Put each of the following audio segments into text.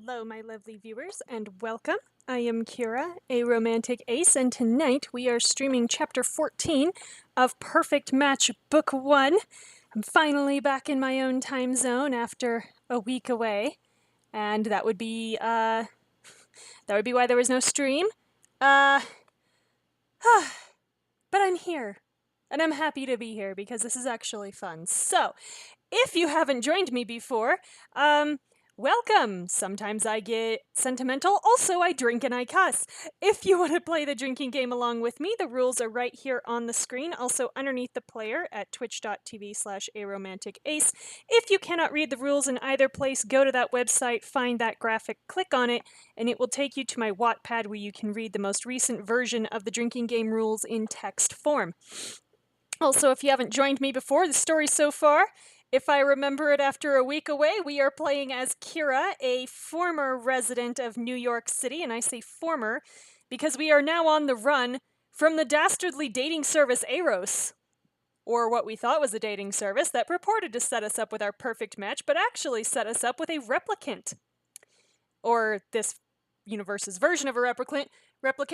Hello, my lovely viewers, and welcome. I am Kira, a romantic ace, and tonight we are streaming Chapter 14 of Perfect Match Book 1. I'm finally back in my own time zone after a week away, and that would be why there was no stream. But I'm here, and I'm happy to be here because this is actually fun. So, if you haven't joined me before, welcome! Sometimes I get sentimental, also I drink and I cuss. If you want to play the drinking game along with me, the rules are right here on the screen, also underneath the player at twitch.tv/aromanticace. If you cannot read the rules in either place, go to that website, find that graphic, click on it, and it will take you to my Wattpad where you can read the most recent version of the drinking game rules in text form. Also, if you haven't joined me before, the story so far, if I remember it after a week away, we are playing as Kira, a former resident of New York City, and I say former because we are now on the run from the dastardly dating service Eros, or what we thought was a dating service that purported to set us up with our perfect match, but actually set us up with a replicant, or this universe's version of a replicant,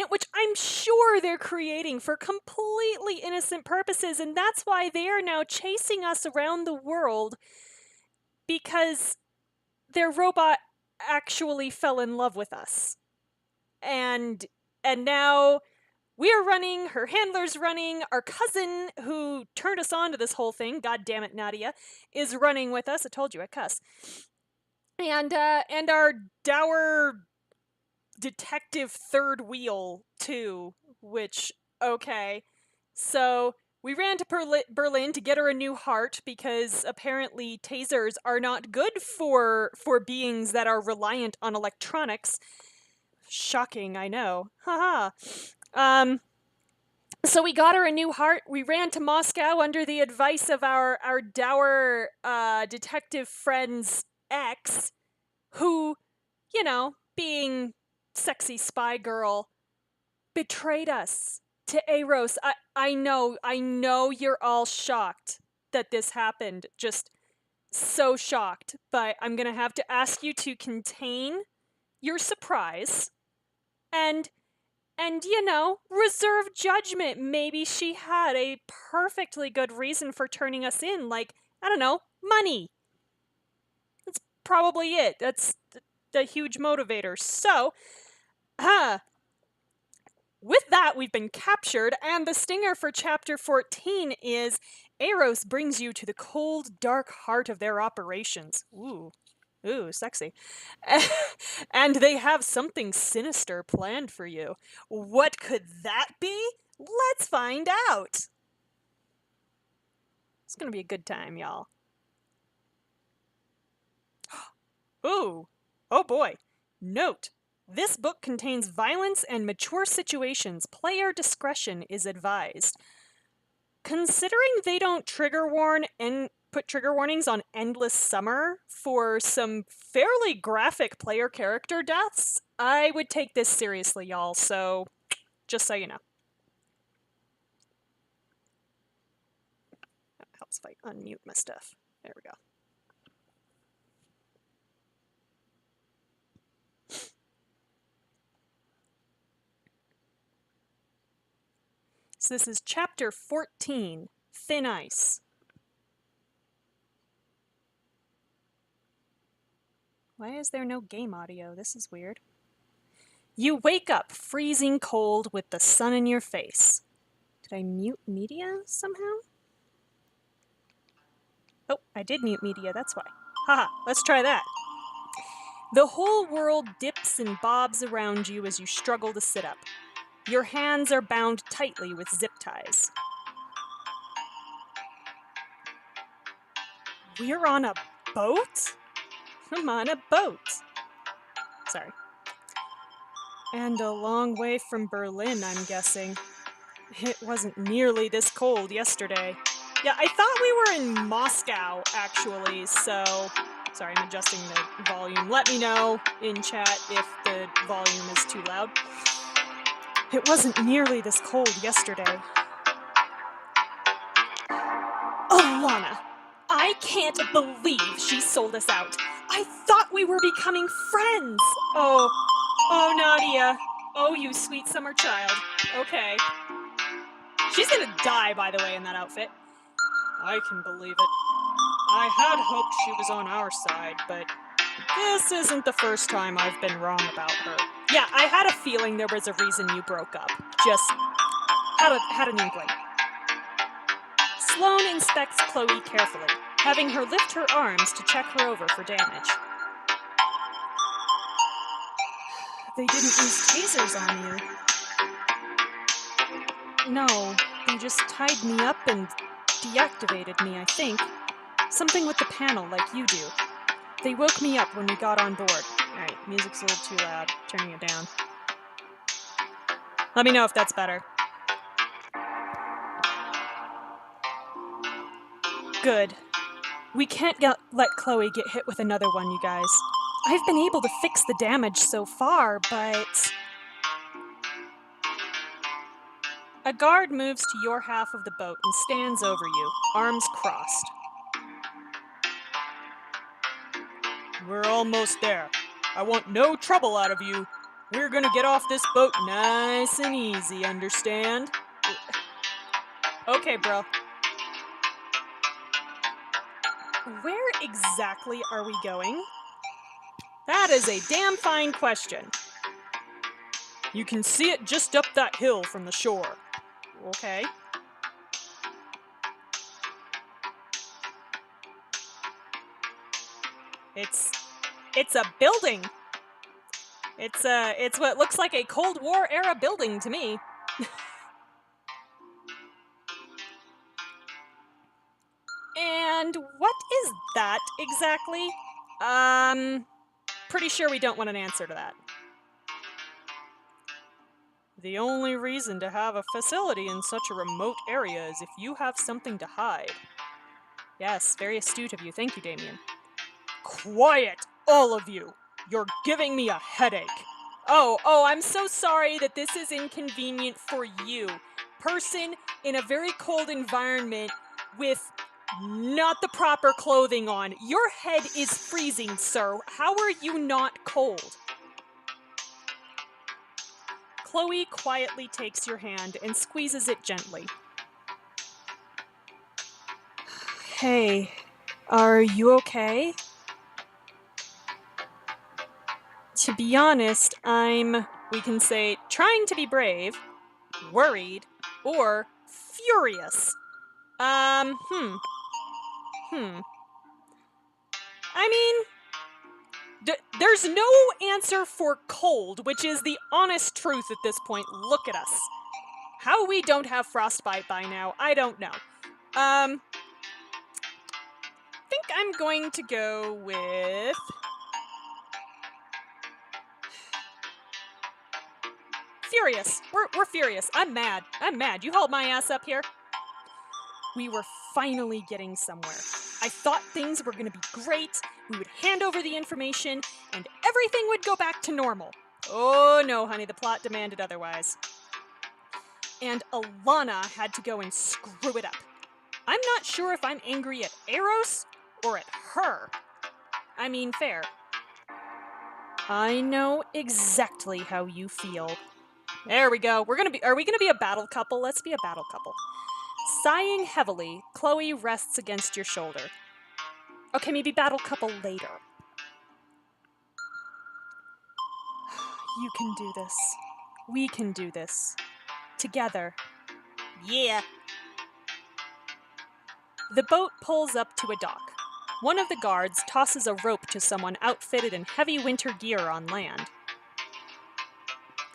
which I'm sure they're creating for completely innocent purposes, and that's why they are now chasing us around the world, because their robot actually fell in love with us. And now we're running, her handler's running, our cousin who turned us on to this whole thing, god damn it, Nadia, is running with us. I told you I cuss. And our dour detective third wheel too, which, okay. So we ran to Berlin to get her a new heart because apparently tasers are not good for beings that are reliant on electronics. Shocking, I know. Haha. So we got her a new heart. We ran to Moscow under the advice of our dour detective friend's ex, who, you know, being sexy spy girl, betrayed us to Eros. I know you're all shocked that this happened. Just so shocked. But I'm gonna have to ask you to contain your surprise and reserve judgment. Maybe she had a perfectly good reason for turning us in, like, I don't know, money. That's probably it. That's the huge motivator. So, with that, we've been captured, and the stinger for Chapter 14 is Eros brings you to the cold, dark heart of their operations. Ooh, sexy. And they have something sinister planned for you. What could that be? Let's find out! It's gonna be a good time, y'all. Ooh, oh boy. Note: this book contains violence and mature situations. Player discretion is advised. Considering they don't trigger warn and put trigger warnings on Endless Summer for some fairly graphic player character deaths, I would take this seriously, y'all, so just so you know. That helps if I unmute my stuff. There we go. So this is Chapter 14, Thin Ice. Why is there no game audio? This is weird. You wake up freezing cold with the sun in your face. Did I mute media somehow? Oh, I did mute media, that's why. Haha, let's try that. The whole world dips and bobs around you as you struggle to sit up. Your hands are bound tightly with zip ties. We're on a boat? I'm on a boat. Sorry. And a long way from Berlin, I'm guessing. It wasn't nearly this cold yesterday. Yeah, I thought we were in Moscow, actually, so... Sorry, I'm adjusting the volume. Let me know in chat if the volume is too loud. It wasn't nearly this cold yesterday. Alana, I can't believe she sold us out. I thought we were becoming friends! Oh, Nadia. Oh, you sweet summer child. Okay. She's gonna die, by the way, in that outfit. I can believe it. I had hoped she was on our side, but this isn't the first time I've been wrong about her. Yeah, I had a feeling there was a reason you broke up. Just had an inkling. Sloane inspects Chloe carefully, having her lift her arms to check her over for damage. They didn't use tasers on you. No, they just tied me up and deactivated me, I think. Something with the panel, like you do. They woke me up when we got on board. Alright, music's a little too loud. Turning it down. Let me know if that's better. Good. We can't let Chloe get hit with another one, you guys. I've been able to fix the damage so far, but... A guard moves to your half of the boat and stands over you, arms crossed. We're almost there. I want no trouble out of you. We're gonna get off this boat nice and easy, understand? Okay, bro. Where exactly are we going? That is a damn fine question. You can see it just up that hill from the shore. Okay. It's a building. It's what looks like a Cold War era building to me. And what is that exactly? Pretty sure we don't want an answer to that. The only reason to have a facility in such a remote area is if you have something to hide. Yes, very astute of you. Thank you, Damien. Quiet, all of you! You're giving me a headache. Oh, I'm so sorry that this is inconvenient for you. Person in a very cold environment with not the proper clothing on. Your head is freezing, sir. How are you not cold? Chloe quietly takes your hand and squeezes it gently. Hey, are you okay? To be honest, we can say, trying to be brave, worried, or furious. I mean, there's no answer for cold, which is the honest truth at this point. Look at us. How we don't have frostbite by now, I don't know. I think I'm going to go with... Furious. We're furious. I'm mad. You hold my ass up here. We were finally getting somewhere. I thought things were going to be great. We would hand over the information, and everything would go back to normal. Oh no, honey, the plot demanded otherwise. And Alana had to go and screw it up. I'm not sure if I'm angry at Eros or at her. I mean, fair. I know exactly how you feel. There we go. Are we gonna be a battle couple? Let's be a battle couple. Sighing heavily, Chloe rests against your shoulder. Okay, maybe battle couple later. You can do this. We can do this. Together. Yeah. The boat pulls up to a dock. One of the guards tosses a rope to someone outfitted in heavy winter gear on land.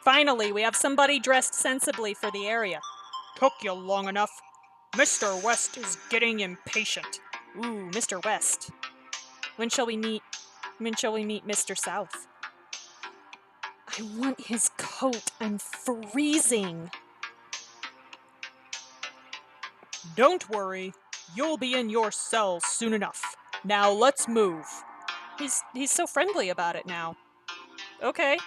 Finally, we have somebody dressed sensibly for the area. Took you long enough. Mr. West is getting impatient. Ooh, Mr. West. When shall we meet Mr. South? I want his coat. I'm freezing. Don't worry. You'll be in your cell soon enough. Now let's move. He's so friendly about it now. Okay.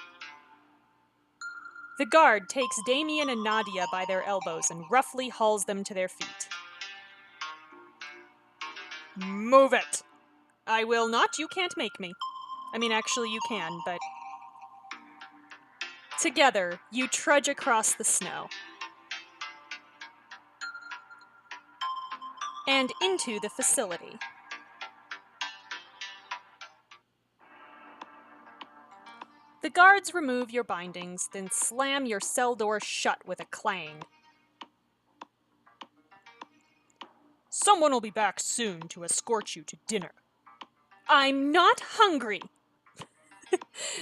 The guard takes Damien and Nadia by their elbows and roughly hauls them to their feet. Move it! I will not. You can't make me. I mean, actually, you can, but... Together, you trudge across the snow. And into the facility. The guards remove your bindings, then slam your cell door shut with a clang. Someone will be back soon to escort you to dinner. I'm not hungry.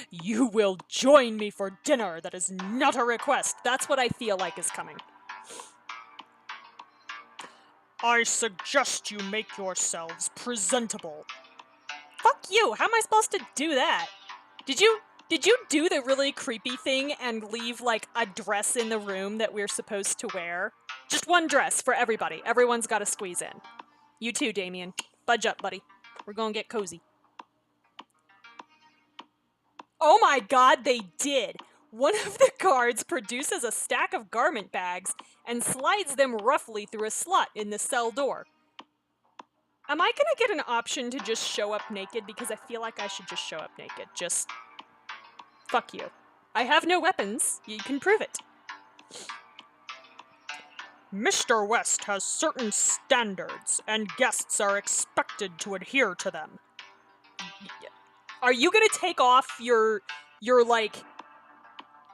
You will join me for dinner. That is not a request. That's what I feel like is coming. I suggest you make yourselves presentable. Fuck you. How am I supposed to do that? Did you do the really creepy thing and leave, like, a dress in the room that we're supposed to wear? Just one dress for everybody. Everyone's got to squeeze in. You too, Damien. Budge up, buddy. We're gonna get cozy. Oh my god, they did! One of the guards produces a stack of garment bags and slides them roughly through a slot in the cell door. Am I gonna get an option to just show up naked? Because I feel like I should just show up naked. Just... fuck you. I have no weapons. You can prove it. Mr. West has certain standards, and guests are expected to adhere to them. Are you gonna take off your like,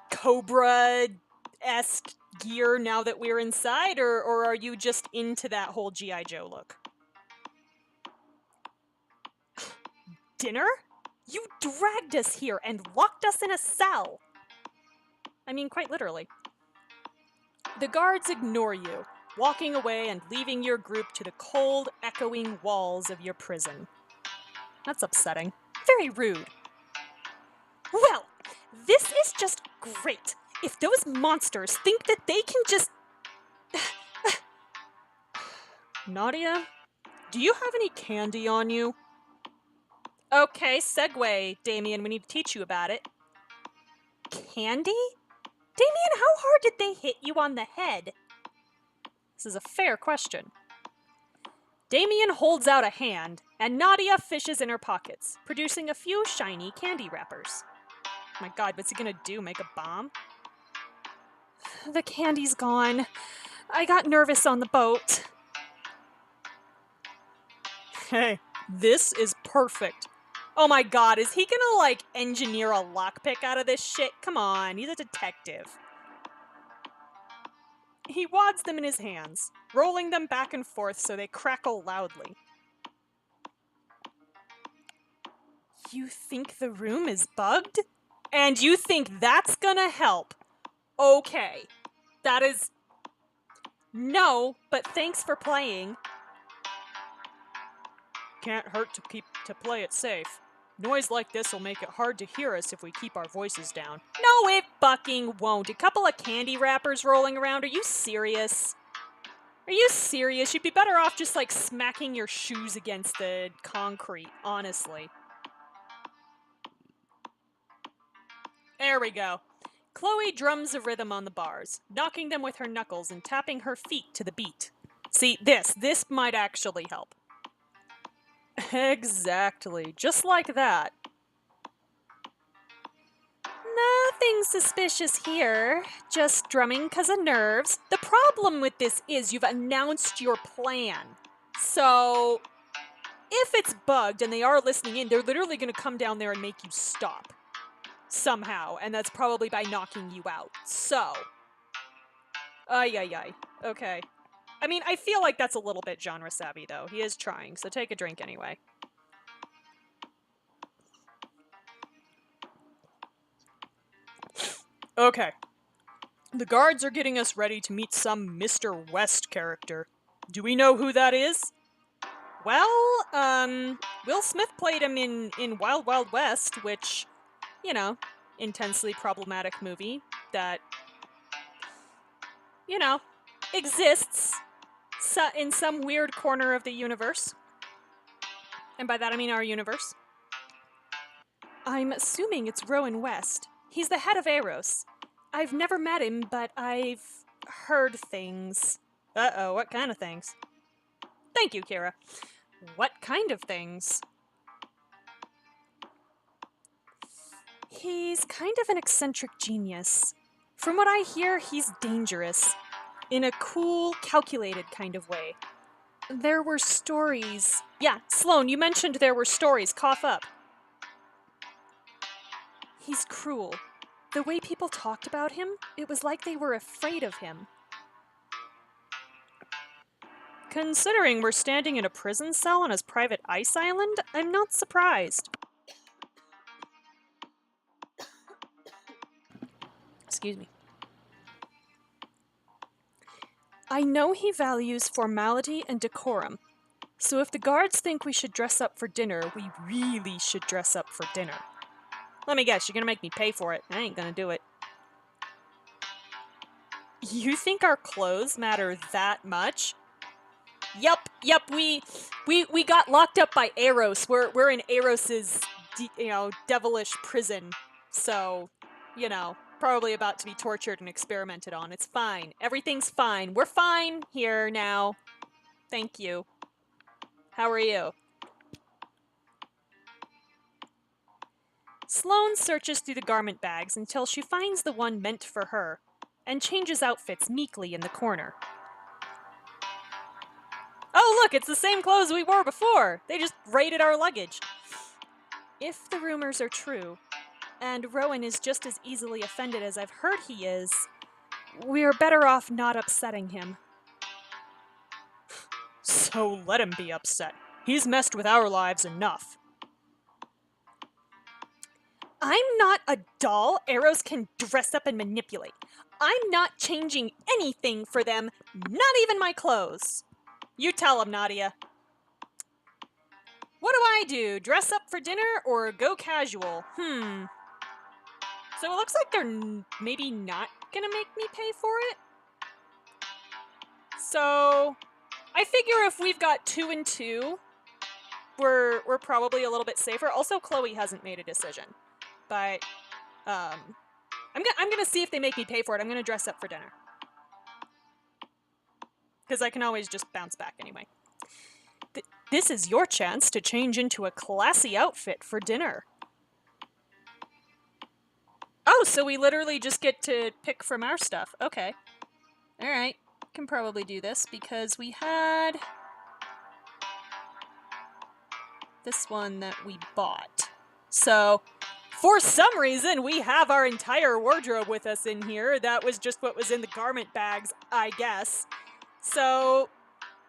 Cobra-esque gear now that we're inside, or are you just into that whole G.I. Joe look? Dinner? You dragged us here and locked us in a cell! I mean, quite literally. The guards ignore you, walking away and leaving your group to the cold, echoing walls of your prison. That's upsetting. Very rude. Well, this is just great. If those monsters think that they can just... Nadia, do you have any candy on you? Okay, segue, Damien. We need to teach you about it. Candy? Damien, how hard did they hit you on the head? This is a fair question. Damien holds out a hand, and Nadia fishes in her pockets, producing a few shiny candy wrappers. My god, what's he gonna do? Make a bomb? The candy's gone. I got nervous on the boat. Hey, this is perfect. Oh my god, is he gonna, like, engineer a lockpick out of this shit? Come on, he's a detective. He wads them in his hands, rolling them back and forth so they crackle loudly. You think the room is bugged? And you think that's gonna help? Okay. That is... No, but thanks for playing. Can't hurt to play it safe. Noise like this will make it hard to hear us if we keep our voices down. No, it fucking won't. A couple of candy wrappers rolling around. Are you serious? Are you serious? You'd be better off just, like, smacking your shoes against the concrete, honestly. There we go. Chloe drums a rhythm on the bars, knocking them with her knuckles and tapping her feet to the beat. See, this might actually help. Exactly, just like that. Nothing suspicious here, just drumming 'cause of nerves. The problem with this is you've announced your plan. So, if it's bugged and they are listening in, they're literally going to come down there and make you stop. Somehow, and that's probably by knocking you out. So, ay. Okay. I mean, I feel like that's a little bit genre savvy, though. He is trying, so take a drink anyway. Okay. The guards are getting us ready to meet some Mr. West character. Do we know who that is? Well, Will Smith played him in Wild Wild West, which, you know, intensely problematic movie that, you know, exists in some weird corner of the universe. And by that I mean our universe. I'm assuming it's Rowan West. He's the head of Eros. I've never met him, but I've heard things. Uh-oh, what kind of things? Thank you, Kira. What kind of things? He's kind of an eccentric genius. From what I hear, he's dangerous. In a cool, calculated kind of way. There were stories. Yeah, Sloan, you mentioned there were stories. Cough up. He's cruel. The way people talked about him, it was like they were afraid of him. Considering we're standing in a prison cell on his private ice island, I'm not surprised. Excuse me. I know he values formality and decorum, so if the guards think we should dress up for dinner, we really should dress up for dinner. Let me guess, you're gonna make me pay for it. I ain't gonna do it. You think our clothes matter that much? Yup, we got locked up by Eros. We're in Eros's, devilish prison. So, probably about to be tortured and experimented on. It's fine. Everything's fine. We're fine here now. Thank you. How are you? Sloane searches through the garment bags until she finds the one meant for her, and changes outfits meekly in the corner. Oh, look, it's the same clothes we wore before. They just raided our luggage. If the rumors are true, and Rowan is just as easily offended as I've heard he is, we're better off not upsetting him. So let him be upset. He's messed with our lives enough. I'm not a doll Eros can dress up and manipulate. I'm not changing anything for them, not even my clothes. You tell him, Nadia. What do I do? Dress up for dinner or go casual? So it looks like they're maybe not gonna make me pay for it. So I figure if we've got 2 and 2, we're probably a little bit safer. Also, Chloe hasn't made a decision, but I'm gonna see if they make me pay for it. I'm gonna dress up for dinner because I can always just bounce back anyway. This is your chance to change into a classy outfit for dinner. Oh, so we literally just get to pick from our stuff. Okay. All right. Can probably do this because we had this one that we bought. So, for some reason, we have our entire wardrobe with us in here. That was just what was in the garment bags, I guess. So,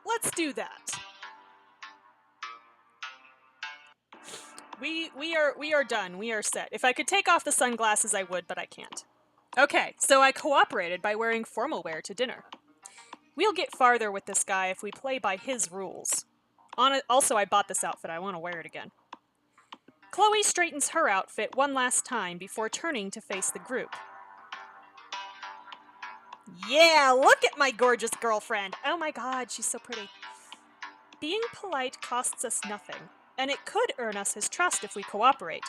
let's do that. We are done. We are set. If I could take off the sunglasses, I would, but I can't. Okay, so I cooperated by wearing formal wear to dinner. We'll get farther with this guy if we play by his rules. Also, I bought this outfit. I want to wear it again. Chloe straightens her outfit one last time before turning to face the group. Yeah, look at my gorgeous girlfriend. Oh my god, she's so pretty. Being polite costs us nothing, and it could earn us his trust if we cooperate.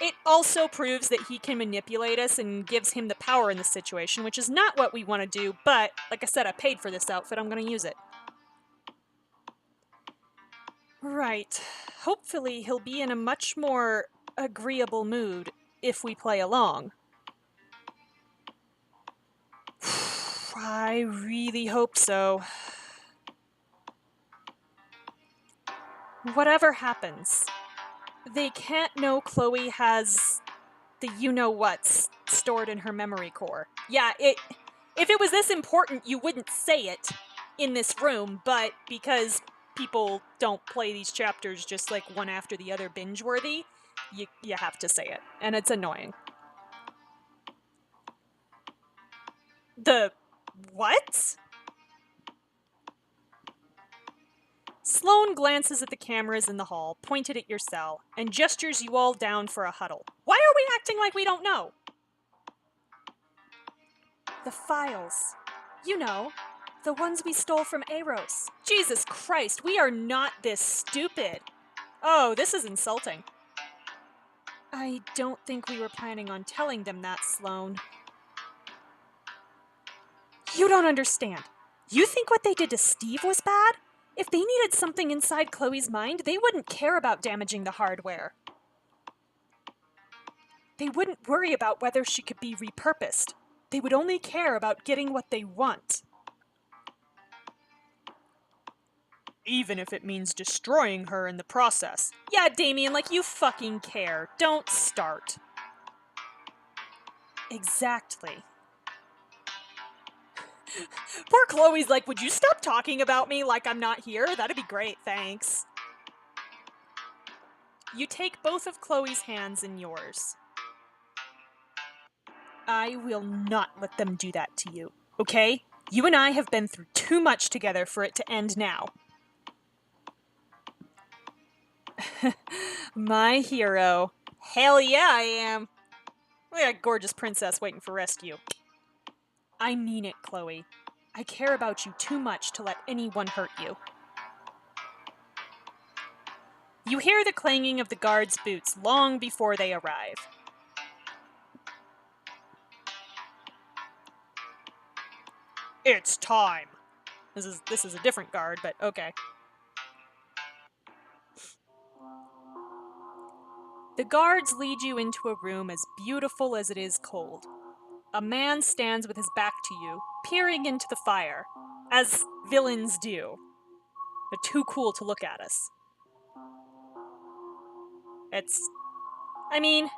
It also proves that he can manipulate us and gives him the power in the situation, which is not what we want to do, but, like I said, I paid for this outfit, I'm going to use it. Right. Hopefully he'll be in a much more agreeable mood if we play along. I really hope so. Whatever happens, they can't know Chloe has the you-know-whats stored in her memory core. Yeah, if it was this important, you wouldn't say it in this room, but because people don't play these chapters just like one after the other binge-worthy, you have to say it, and it's annoying. The what? Sloane glances at the cameras in the hall, pointed at your cell, and gestures you all down for a huddle. Why are we acting like we don't know? The files. You know, the ones we stole from Eros. Jesus Christ, we are not this stupid. Oh, this is insulting. I don't think we were planning on telling them that, Sloane. You don't understand. You think what they did to Steve was bad? If they needed something inside Chloe's mind, they wouldn't care about damaging the hardware. They wouldn't worry about whether she could be repurposed. They would only care about getting what they want. Even if it means destroying her in the process. Yeah, Damien, like you fucking care. Don't start. Exactly. Poor Chloe's like, would you stop talking about me like I'm not here? That'd be great, thanks. You take both of Chloe's hands in yours. I will not let them do that to you, okay? You and I have been through too much together for it to end now. My hero. Hell yeah, I am. Look at that gorgeous princess waiting for rescue. I mean it, Chloe. I care about you too much to let anyone hurt you. You hear the clanging of the guards' boots long before they arrive. It's time. This is a different guard, but okay. The guards lead you into a room as beautiful as it is cold. A man stands with his back to you, peering into the fire, as villains do. They're too cool to look at us. I mean,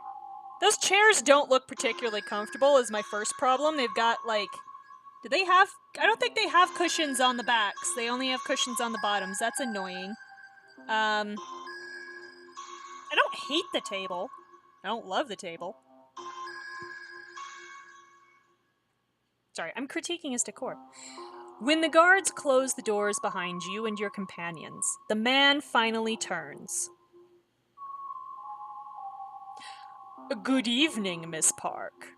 those chairs don't look particularly comfortable is my first problem. They've got, like, I don't think they have cushions on the backs. They only have cushions on the bottoms. That's annoying. I don't hate the table. I don't love the table. Sorry, I'm critiquing his decor. When the guards close the doors behind you and your companions, the man finally turns. Good evening, Miss Park.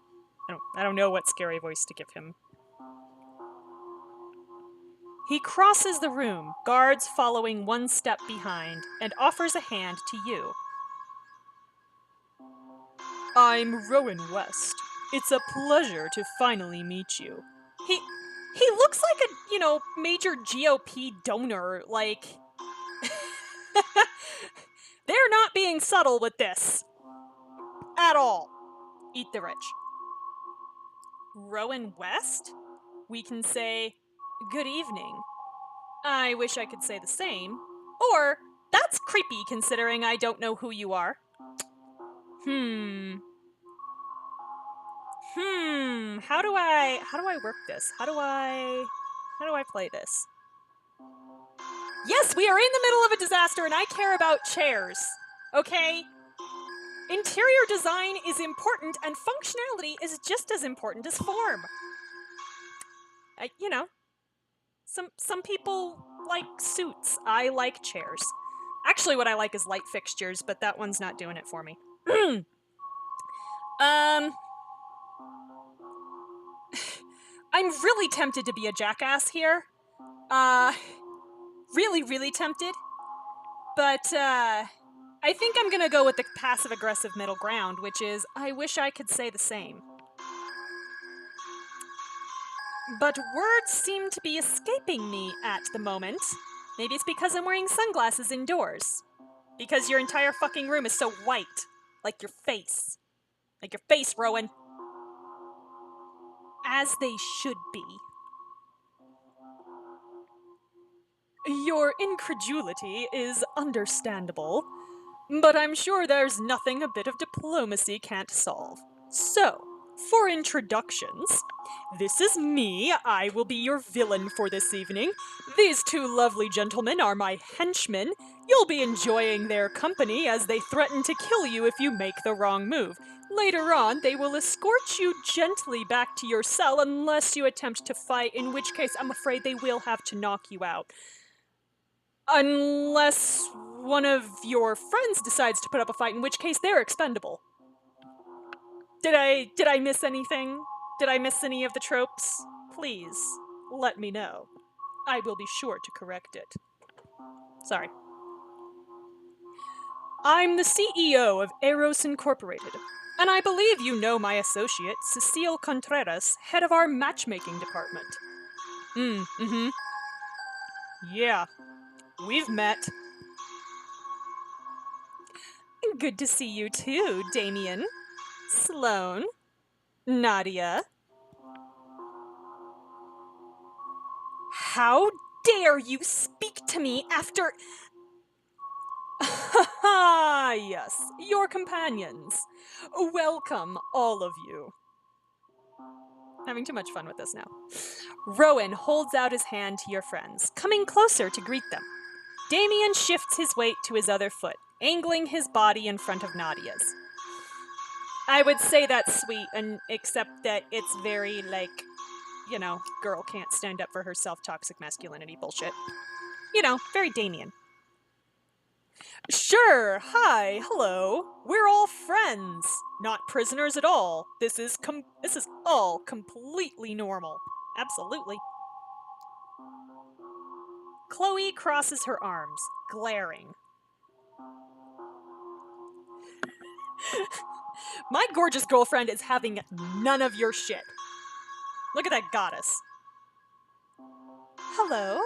I don't know what scary voice to give him. He crosses the room, guards following one step behind, and offers a hand to you. I'm Rowan West. It's a pleasure to finally meet you. He looks like a, major GOP donor, like... They're not being subtle with this. At all. Eat the rich. Rowan West? We can say, good evening. I wish I could say the same. Or, that's creepy considering I don't know who you are. How do I work this? How do I play this? Yes, we are in the middle of a disaster and I care about chairs. Okay? Interior design is important and functionality is just as important as form. Some people like suits. I like chairs. Actually, what I like is light fixtures, but that one's not doing it for me. I'm really tempted to be a jackass here. Really, really tempted. But, I think I'm gonna go with the passive-aggressive middle ground, which is, I wish I could say the same. But words seem to be escaping me at the moment. Maybe it's because I'm wearing sunglasses indoors. Because your entire fucking room is so white. Like your face. Like your face, Rowan. As they should be. Your incredulity is understandable, but I'm sure there's nothing a bit of diplomacy can't solve. So, for introductions, this is me. I will be your villain for this evening. These two lovely gentlemen are my henchmen. You'll be enjoying their company as they threaten to kill you if you make the wrong move. Later on, they will escort you gently back to your cell unless you attempt to fight, in which case I'm afraid they will have to knock you out. Unless one of your friends decides to put up a fight, in which case they're expendable. Did I miss anything? Did I miss any of the tropes? Please, let me know. I will be sure to correct it. Sorry. I'm the CEO of Eros Incorporated, and I believe you know my associate, Cecile Contreras, head of our matchmaking department. Yeah, we've met. Good to see you too, Damien. Sloane. Nadia. How dare you speak to me after... Ha! Yes, your companions. Welcome, all of you. Having too much fun with this now. Rowan holds out his hand to your friends, coming closer to greet them. Damien shifts his weight to his other foot, angling his body in front of Nadia's. I would say that's sweet, and except that it's very, like, you know, girl can't stand up for herself, toxic masculinity bullshit. You know, very Damien. Sure, hi, hello. We're all friends, not prisoners at all. This is all completely normal. Absolutely. Chloe crosses her arms, glaring. My gorgeous girlfriend is having none of your shit. Look at that goddess. Hello.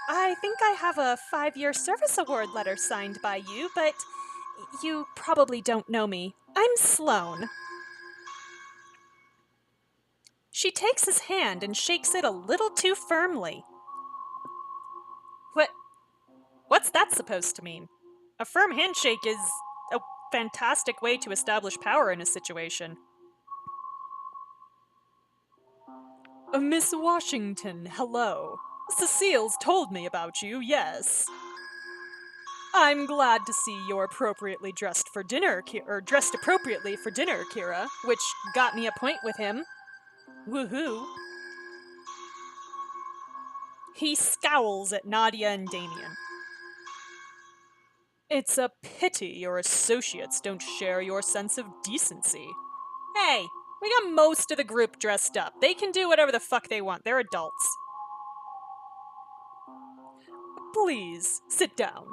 I think I have a 5-year service award letter signed by you, but you probably don't know me. I'm Sloane. She takes his hand and shakes it a little too firmly. What's that supposed to mean? A firm handshake is a fantastic way to establish power in a situation. Miss Washington, hello. Cecile's told me about you, yes. I'm glad to see you're appropriately dressed for dinner, dressed appropriately for dinner, Kira, which got me a point with him. Woohoo. He scowls at Nadia and Damien. It's a pity your associates don't share your sense of decency. Hey, we got most of the group dressed up. They can do whatever the fuck they want. They're adults. Please, sit down.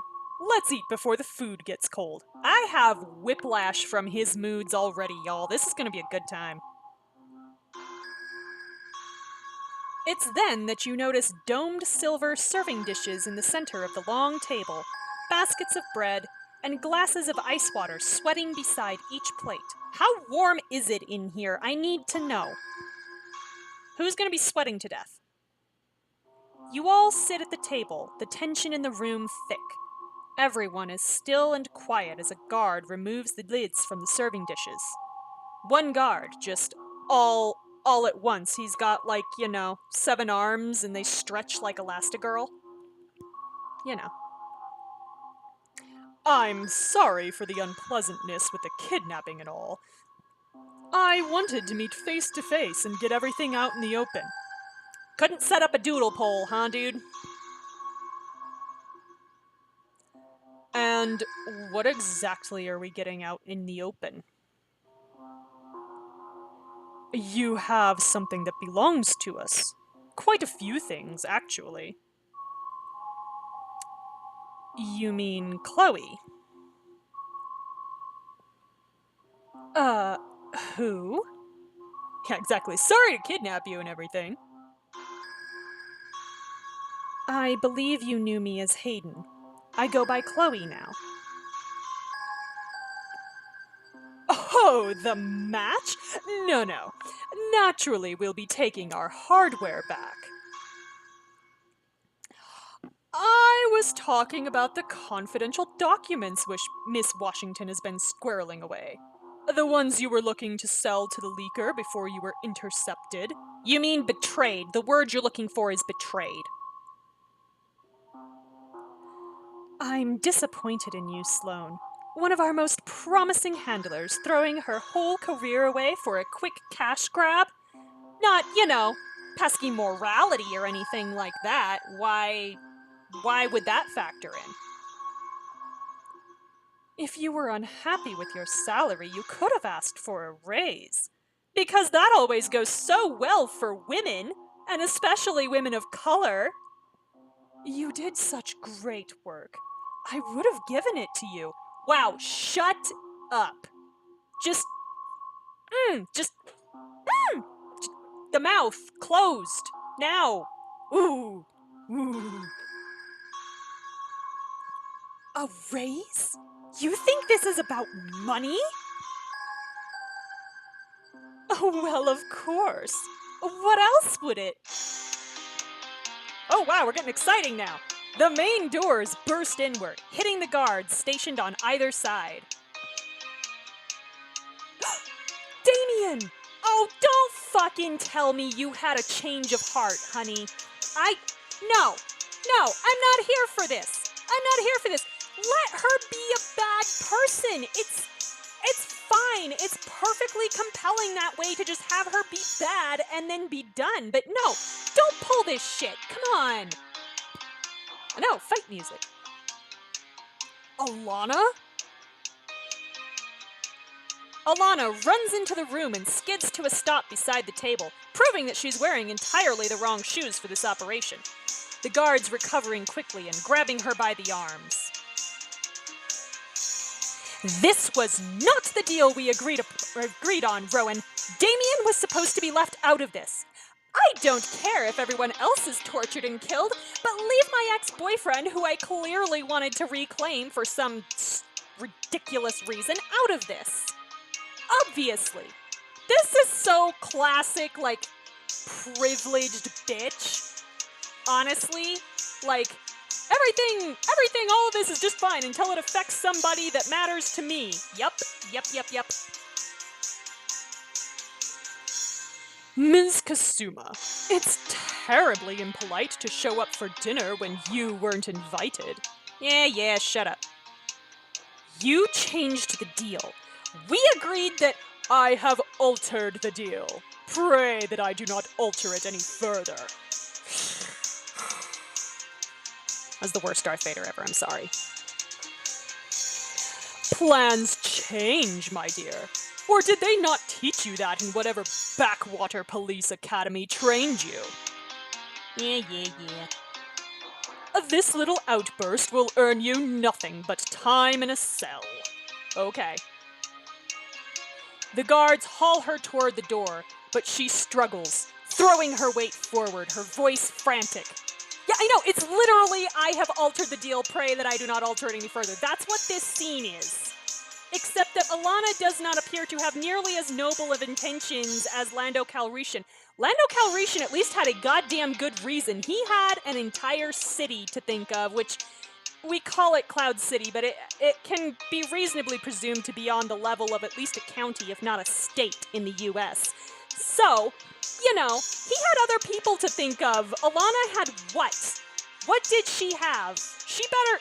Let's eat before the food gets cold. I have whiplash from his moods already, y'all. This is gonna be a good time. It's then that you notice domed silver serving dishes in the center of the long table, baskets of bread, and glasses of ice water sweating beside each plate. How warm is it in here? I need to know. Who's gonna be sweating to death? You all sit at the table, the tension in the room thick. Everyone is still and quiet as a guard removes the lids from the serving dishes. One guard, just all at once. He's got, like, 7 arms and they stretch like Elastigirl. You know. I'm sorry for the unpleasantness with the kidnapping and all. I wanted to meet face to face and get everything out in the open. Couldn't set up a doodle poll, huh, dude? And what exactly are we getting out in the open? You have something that belongs to us. Quite a few things, actually. You mean Chloe? Who? Yeah, exactly. Sorry to kidnap you and everything. I believe you knew me as Hayden. I go by Chloe now. Oh, the match? No. Naturally, we'll be taking our hardware back. I was talking about the confidential documents which Miss Washington has been squirreling away. The ones you were looking to sell to the leaker before you were intercepted. You mean betrayed. The word you're looking for is betrayed. I'm disappointed in you, Sloane. One of our most promising handlers throwing her whole career away for a quick cash grab? Not, pesky morality or anything like that. Why would that factor in? If you were unhappy with your salary, you could have asked for a raise. Because that always goes so well for women, and especially women of color. You did such great work. I would have given it to you. Wow, shut up. Just, the mouth, closed, now. Ooh. A raise? You think this is about money? Oh, well, of course. What else would it? Oh, wow, we're getting exciting now. The main doors burst inward, hitting the guards stationed on either side. Damien! Oh, don't fucking tell me you had a change of heart, honey. No, I'm not here for this. I'm not here for this. Let her be a bad person. It's fine. It's perfectly compelling that way to just have her be bad and then be done. But no, don't pull this shit. Come on. No, fight music. Alana? Alana runs into the room and skids to a stop beside the table, proving that she's wearing entirely the wrong shoes for this operation. The guards recovering quickly and grabbing her by the arms. This was not the deal we agreed on, Rowan. Damien was supposed to be left out of this. I don't care if everyone else is tortured and killed, but leave my ex-boyfriend, who I clearly wanted to reclaim for some ridiculous reason, out of this. Obviously. This is so classic, privileged bitch. Honestly, everything, all of this is just fine until it affects somebody that matters to me. Yup. Ms. Kasuma, it's terribly impolite to show up for dinner when you weren't invited. Yeah, shut up. You changed the deal. We agreed that I have altered the deal. Pray that I do not alter it any further. That's the worst Darth Vader ever, I'm sorry. Plans change, my dear. Or did they not teach you that in whatever backwater police academy trained you? Yeah. This little outburst will earn you nothing but time in a cell. Okay. The guards haul her toward the door, but she struggles, throwing her weight forward, her voice frantic. Yeah, I know, it's literally, I have altered the deal, pray that I do not alter it any further. That's what this scene is. Except that Alana does not appear to have nearly as noble of intentions as Lando Calrissian. Lando Calrissian at least had a goddamn good reason. He had an entire city to think of, which we call it Cloud City, but it can be reasonably presumed to be on the level of at least a county, if not a state, in the US. So, he had other people to think of. Alana had what? What did she have? She better,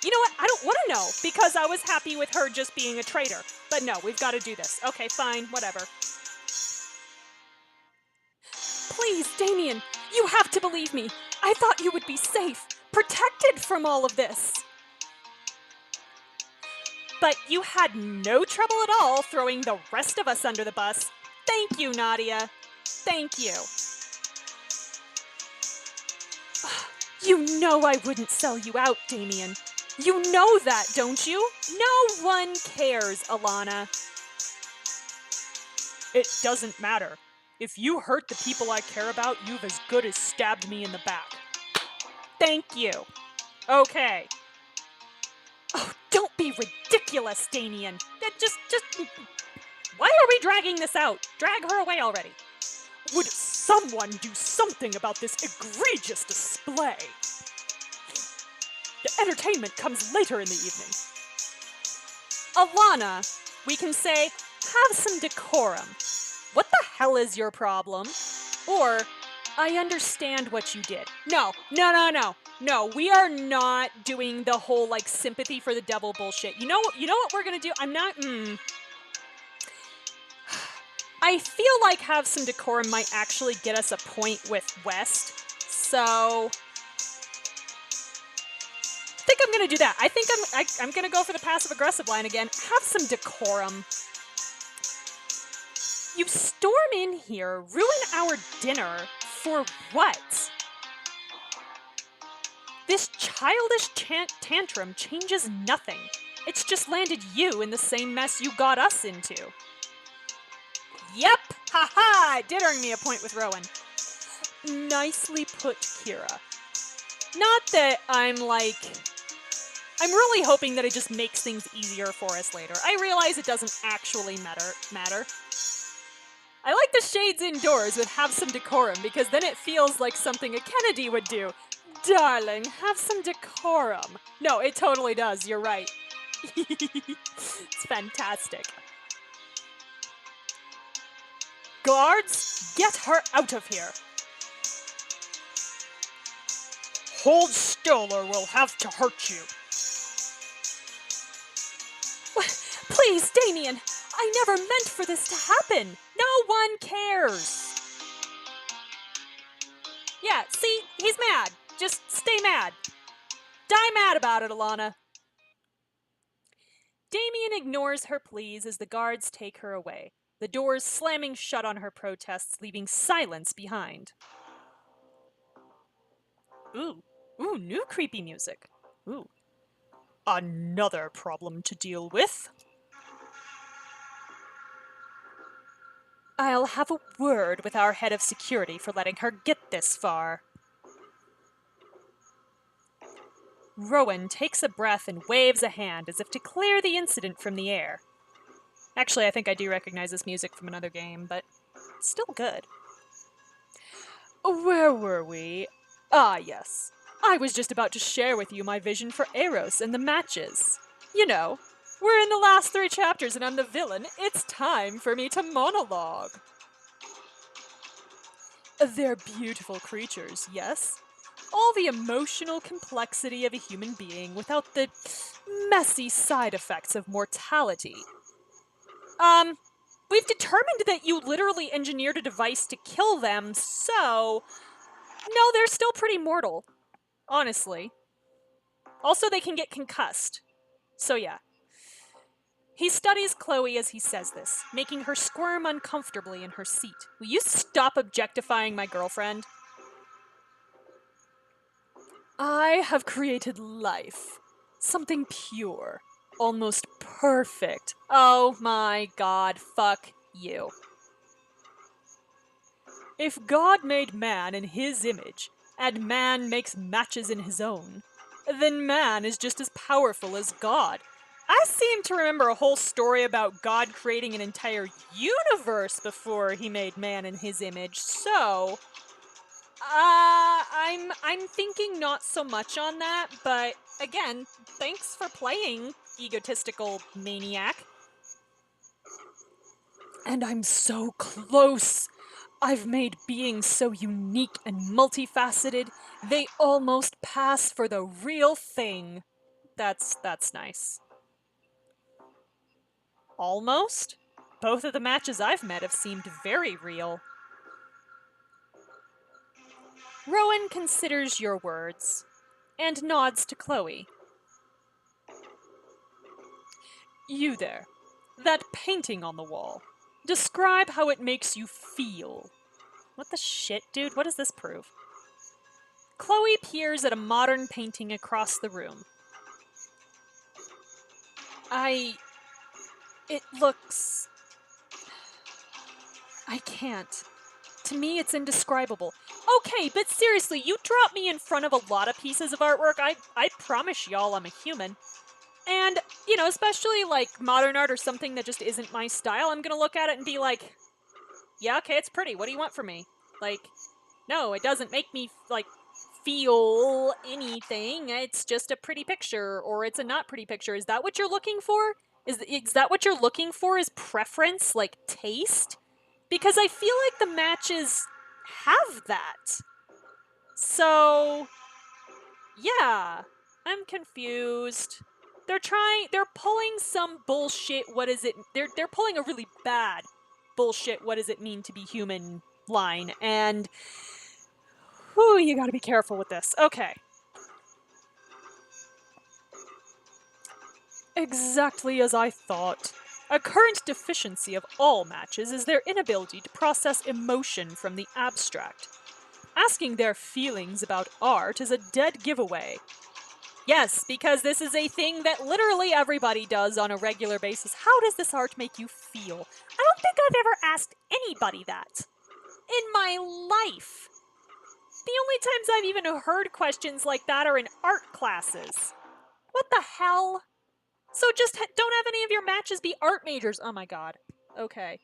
You know what? I don't want to know, because I was happy with her just being a traitor. But no, we've got to do this. Okay, fine, whatever. Please, Damien, you have to believe me. I thought you would be safe, protected from all of this. But you had no trouble at all throwing the rest of us under the bus. Thank you, Nadia. Thank you. You know I wouldn't sell you out, Damien. You know that, don't you? No one cares, Alana. It doesn't matter. If you hurt the people I care about, you've as good as stabbed me in the back. Thank you. Okay. Oh, don't be ridiculous, Damien. Just... Why are we dragging this out? Drag her away already. Would someone do something about this egregious display? The entertainment comes later in the evening. Alana, we can say, have some decorum. What the hell is your problem? Or, I understand what you did. No, we are not doing the whole, sympathy for the devil bullshit. You know what we're gonna do? I feel like have some decorum might actually get us a point with West, so I think I'm gonna do that. I think I'm gonna go for the passive-aggressive line again. Have some decorum. You storm in here, ruin our dinner, for what? This childish tantrum changes nothing. It's just landed you in the same mess you got us into. Yep! Ha-ha! It did earn me a point with Rowan. Nicely put, Kira. Not that I'm really hoping that it just makes things easier for us later. I realize it doesn't actually matter. I like the shades indoors with have some decorum because then it feels like something a Kennedy would do. Darling, have some decorum. No, it totally does. You're right. It's fantastic. Guards, get her out of here. Hold still or we'll have to hurt you. Please, Damien, I never meant for this to happen. No one cares. Yeah, see, he's mad. Just stay mad. Die mad about it, Alana. Damien ignores her pleas as the guards take her away, the doors slamming shut on her protests, leaving silence behind. Ooh, new creepy music. Ooh. Another problem to deal with. I'll have a word with our head of security for letting her get this far. Rowan takes a breath and waves a hand as if to clear the incident from the air. Actually, I think I do recognize this music from another game, but it's still good. Where were we? Ah, yes. I was just about to share with you my vision for Eros and the matches. You know, we're in the last 3 chapters and I'm the villain. It's time for me to monologue. They're beautiful creatures, yes? All the emotional complexity of a human being without the messy side effects of mortality. We've determined that you literally engineered a device to kill them, so... No, they're still pretty mortal. Honestly. Also, they can get concussed. So yeah. He studies Chloe as he says this, making her squirm uncomfortably in her seat. Will you stop objectifying my girlfriend? I have created life. Something pure. Almost perfect. Oh my god, fuck you. If God made man in his image, and man makes matches in his own, then man is just as powerful as God. I seem to remember a whole story about God creating an entire universe before he made man in his image, so... I'm thinking not so much on that, but again, thanks for playing, egotistical maniac. And I'm so close! I've made beings so unique and multifaceted, they almost pass for the real thing. That's nice. Almost? Both of the matches I've met have seemed very real. Rowan considers your words, and nods to Chloe. You there. That painting on the wall. Describe how it makes you feel. What the shit, dude? What does this prove? Chloe peers at a modern painting across the room. It looks... I can't. To me, it's indescribable. Okay, but seriously, you drop me in front of a lot of pieces of artwork, I promise y'all I'm a human. And, you know, especially like modern art or something that just isn't my style, I'm gonna look at it and be like, yeah, okay, it's pretty. What do you want from me? Like, no, it doesn't make me, like, feel anything. It's just a pretty picture, or it's a not pretty picture. Is that what you're looking for? Is that what you're looking for, is preference, like taste? Because I feel like the matches have that. So, yeah, I'm confused. They're pulling some bullshit, they're pulling a really bad bullshit, what does it mean to be human line, and, whew, you gotta be careful with this. Okay. Exactly as I thought. A current deficiency of all matches is their inability to process emotion from the abstract. Asking their feelings about art is a dead giveaway. Yes, because this is a thing that literally everybody does on a regular basis. How does this art make you feel? I don't think I've ever asked anybody that in my life. The only times I've even heard questions like that are in art classes. What the hell? So just don't have any of your matches be art majors. Oh my god. Okay.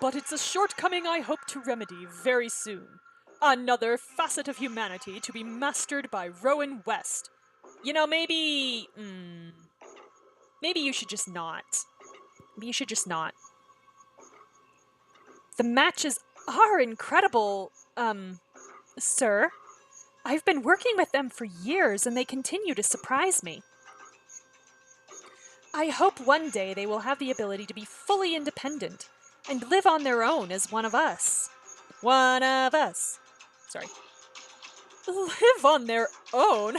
but it's a shortcoming I hope to remedy very soon. Another facet of humanity to be mastered by Rowan West. You know, maybe you should just not. Maybe you should just not. The matches are incredible, sir. I've been working with them for years and they continue to surprise me. I hope one day they will have the ability to be fully independent and live on their own as one of us. One of us. Sorry. Live on their own?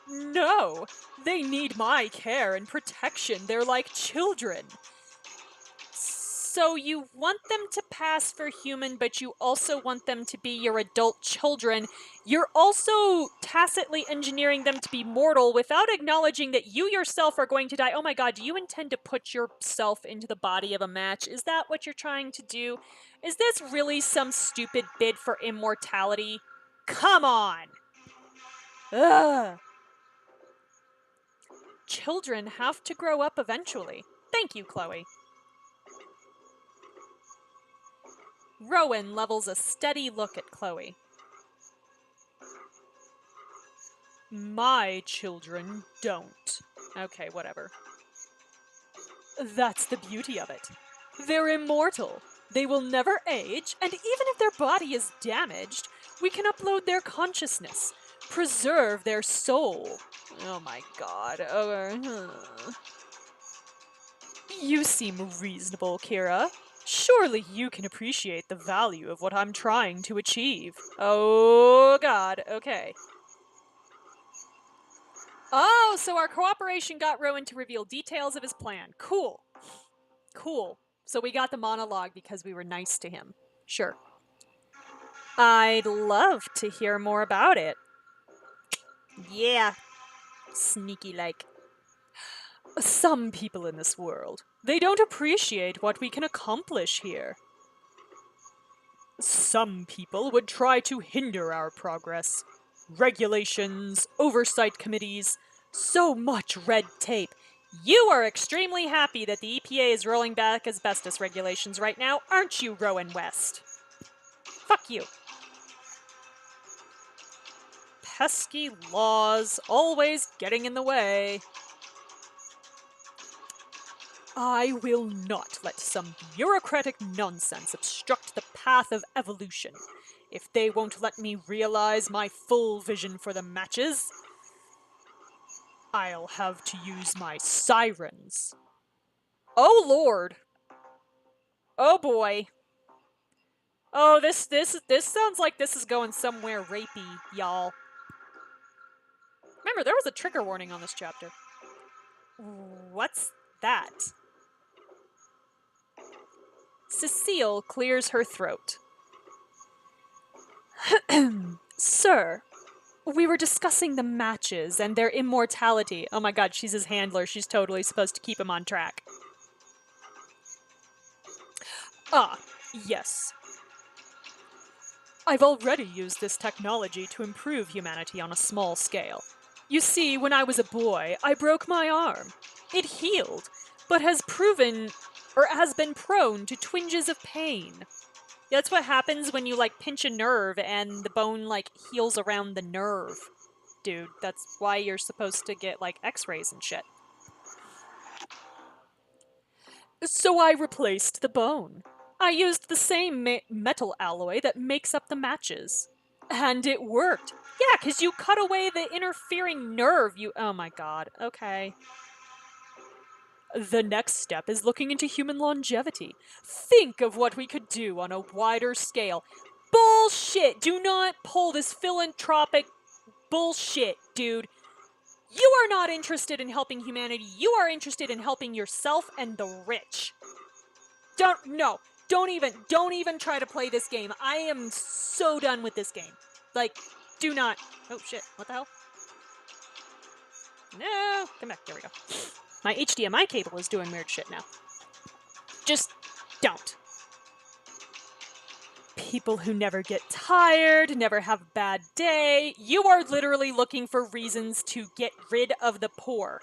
No! They need my care and protection. They're like children. So you want them to pass for human, but you also want them to be your adult children. You're also tacitly engineering them to be mortal without acknowledging that you yourself are going to die. Oh my god, do you intend to put yourself into the body of a match? Is that what you're trying to do? Is this really some stupid bid for immortality? Come on! Ugh. Children have to grow up eventually. Thank you, Chloe. Rowan levels a steady look at Chloe. My children don't. Okay, whatever. That's the beauty of it. They're immortal. They will never age, and even if their body is damaged, we can upload their consciousness, preserve their soul. Oh my god. You seem reasonable, Kira. Surely you can appreciate the value of what I'm trying to achieve. Oh god, okay. Oh, so our cooperation got Rowan to reveal details of his plan. Cool. Cool. So we got the monologue because we were nice to him. Sure. I'd love to hear more about it. Yeah. Sneaky like. Some people in this world, they don't appreciate what we can accomplish here. Some people would try to hinder our progress. Regulations, oversight committees, so much red tape. You are extremely happy that the EPA is rolling back asbestos regulations right now, aren't you, Rowan West? Fuck you. Pesky laws, always getting in the way. I will not let some bureaucratic nonsense obstruct the path of evolution. If they won't let me realize my full vision for the matches, I'll have to use my sirens. Oh lord. Oh boy. Oh, this sounds like this is going somewhere rapey, y'all. Remember, there was a trigger warning on this chapter. What's that? Cecile clears her throat. Sir, we were discussing the matches and their immortality. Oh my god, she's his handler. She's totally supposed to keep him on track. Ah, yes. I've already used this technology to improve humanity on a small scale. You see, when I was a boy, I broke my arm. It healed, but has been prone to twinges of pain. That's what happens when you, like, pinch a nerve and the bone, like, heals around the nerve. Dude, that's why you're supposed to get, like, x-rays and shit. So I replaced the bone. I used the same metal alloy that makes up the matches. And it worked. Yeah, because you cut away the interfering nerve. Oh my god. Okay. The next step is looking into human longevity. Think of what we could do on a wider scale. Bullshit! Do not pull this philanthropic bullshit, dude. You are not interested in helping humanity. You are interested in helping yourself and the rich. Don't even try to play this game. I am so done with this game. Like, do not. Oh shit, what the hell? No, come back, there we go. My HDMI cable is doing weird shit now. Just don't. People who never get tired, never have a bad day. You are literally looking for reasons to get rid of the poor.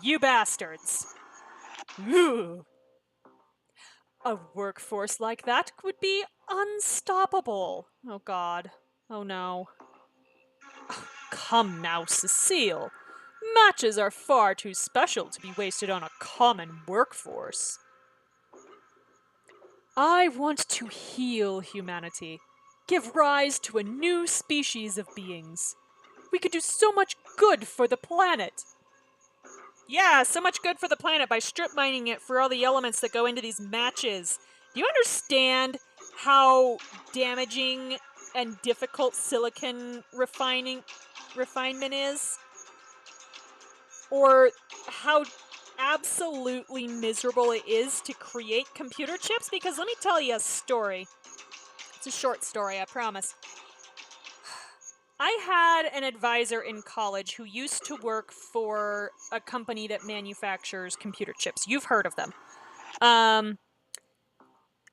You bastards. Ooh. A workforce like that would be unstoppable. Oh God. Oh no. Come now, Cecile. Matches are far too special to be wasted on a common workforce. I want to heal humanity, give rise to a new species of beings. We could do so much good for the planet. Yeah, so much good for the planet by strip mining it for all the elements that go into these matches. Do you understand how damaging and difficult silicon refinement is? Or how absolutely miserable it is to create computer chips? Because let me tell you a story. It's a short story, I promise. I had an advisor in college who used to work for a company that manufactures computer chips. You've heard of them.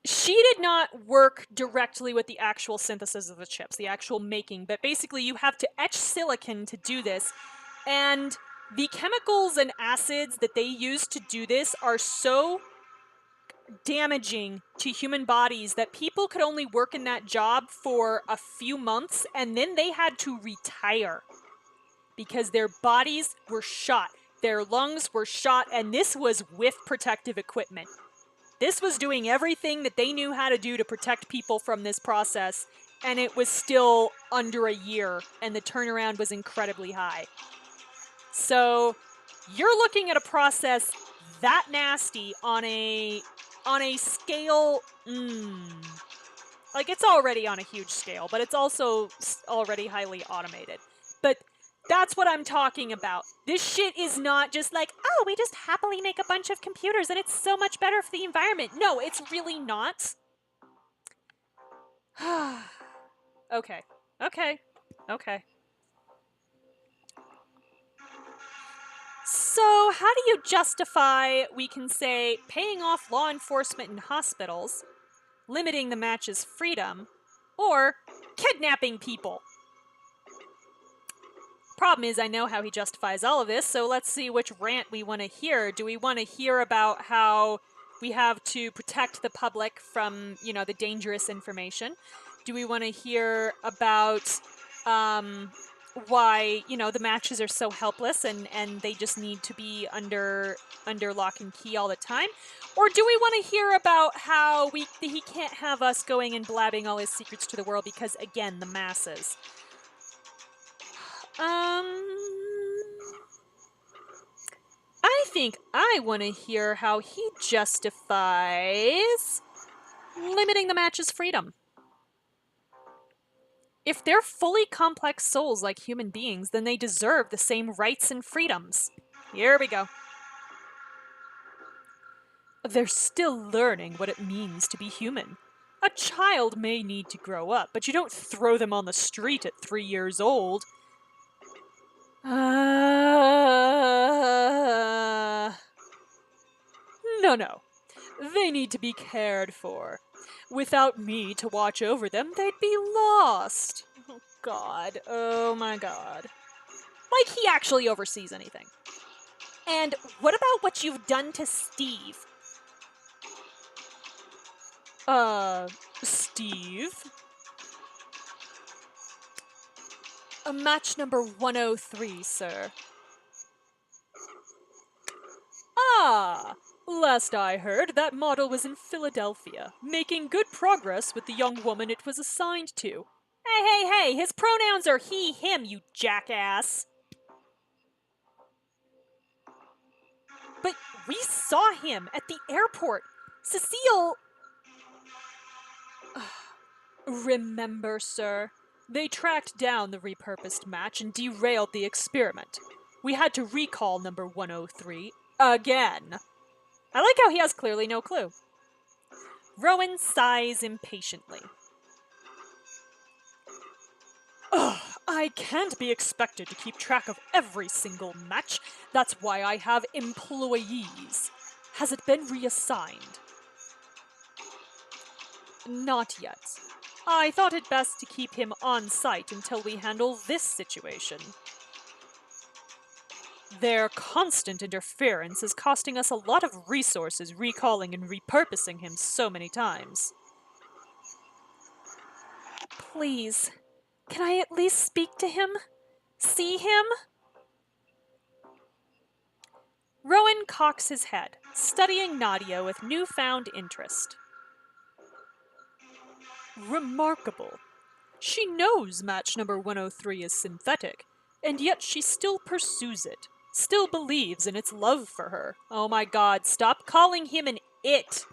She did not work directly with the actual synthesis of the chips, the actual making, but basically you have to etch silicon to do this, and the chemicals and acids that they use to do this are so damaging to human bodies that people could only work in that job for a few months, and then they had to retire because their bodies were shot, their lungs were shot, and this was with protective equipment. This was doing everything that they knew how to do to protect people from this process, and it was still under a year, and the turnaround was incredibly high. So you're looking at a process that nasty on a scale, like it's already on a huge scale, but it's also already highly automated. But that's what I'm talking about. This shit is not just like, oh, we just happily make a bunch of computers and it's so much better for the environment. No, it's really not. Okay. Okay. Okay. So, how do you justify, we can say, paying off law enforcement in hospitals, limiting the match's freedom, or kidnapping people? Problem is, I know how he justifies all of this, so let's see which rant we want to hear. Do we want to hear about how we have to protect the public from, the dangerous information? Do we want to hear about why, the matches are so helpless and they just need to be under lock and key all the time? Or do we want to hear about how he can't have us going and blabbing all his secrets to the world because, again, the masses? I think I want to hear how he justifies limiting the match's freedom. If they're fully complex souls like human beings, then they deserve the same rights and freedoms. Here we go. They're still learning what it means to be human. A child may need to grow up, but you don't throw them on the street at 3 years old. No. They need to be cared for. Without me to watch over them, they'd be lost. Oh, God. Oh, my God. Like he actually oversees anything. And what about what you've done to Steve? Steve? Match number 103, sir. Ah! Last I heard, that model was in Philadelphia, making good progress with the young woman it was assigned to. Hey, his pronouns are he, him, you jackass. But we saw him at the airport. Cecile... Remember, sir, they tracked down the repurposed match and derailed the experiment. We had to recall number 103 again. I like how he has clearly no clue. Rowan sighs impatiently. Ugh, I can't be expected to keep track of every single match. That's why I have employees. Has it been reassigned? Not yet. I thought it best to keep him on site until we handle this situation. Their constant interference is costing us a lot of resources recalling and repurposing him so many times. Please, can I at least speak to him? See him? Rowan cocks his head, studying Nadia with newfound interest. Remarkable. She knows match number 103 is synthetic, and yet she still pursues it, still believes in its love for her. Oh my god, stop calling him an it.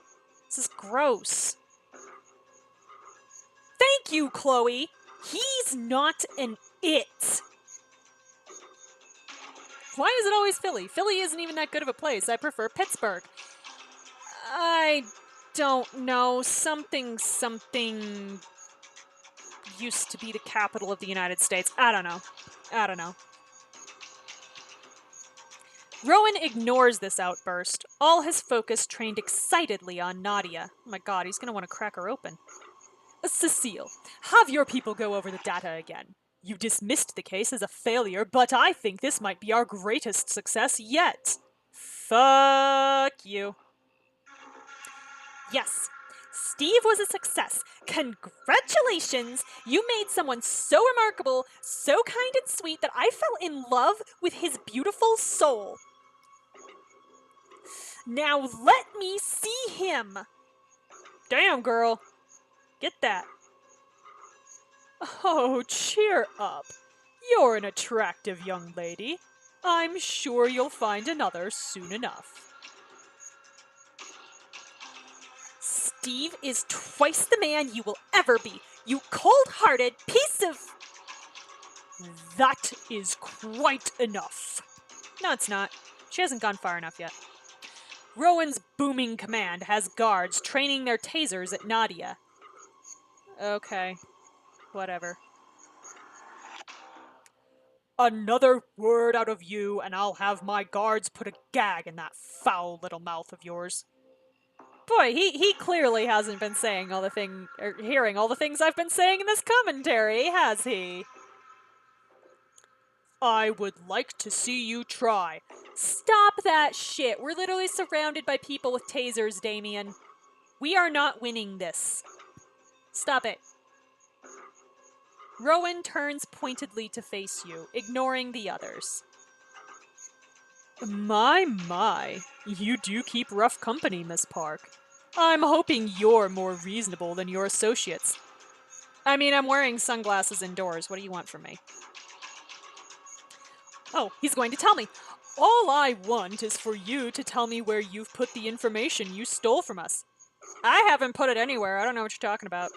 This is gross. Thank you, Chloe. He's not an it. Why is it always Philly? Philly isn't even that good of a place. I prefer Pittsburgh. I don't know. Something used to be the capital of the United States. I don't know. Rowan ignores this outburst, all his focus trained excitedly on Nadia. Oh my god, he's gonna want to crack her open. Cecile, have your people go over the data again. You dismissed the case as a failure, but I think this might be our greatest success yet. Fuck you. Yes, Steve was a success. Congratulations! You made someone so remarkable, so kind and sweet that I fell in love with his beautiful soul. Now let me see him! Damn, girl. Get that. Oh, cheer up. You're an attractive young lady. I'm sure you'll find another soon enough. Steve is twice the man you will ever be. You cold-hearted piece of... That is quite enough. No, it's not. She hasn't gone far enough yet. Rowan's booming command has guards training their tasers at Nadia. Okay. Whatever. Another word out of you, and I'll have my guards put a gag in that foul little mouth of yours. Boy, he clearly hasn't been saying all the hearing all the things I've been saying in this commentary, has he? I would like to see you try. Stop that shit. We're literally surrounded by people with tasers, Damien. We are not winning this. Stop it. Rowan turns pointedly to face you, ignoring the others. My. You do keep rough company, Miss Park. I'm hoping you're more reasonable than your associates. I mean, I'm wearing sunglasses indoors. What do you want from me? Oh, he's going to tell me. All I want is for you to tell me where you've put the information you stole from us. I haven't put it anywhere. I don't know what you're talking about.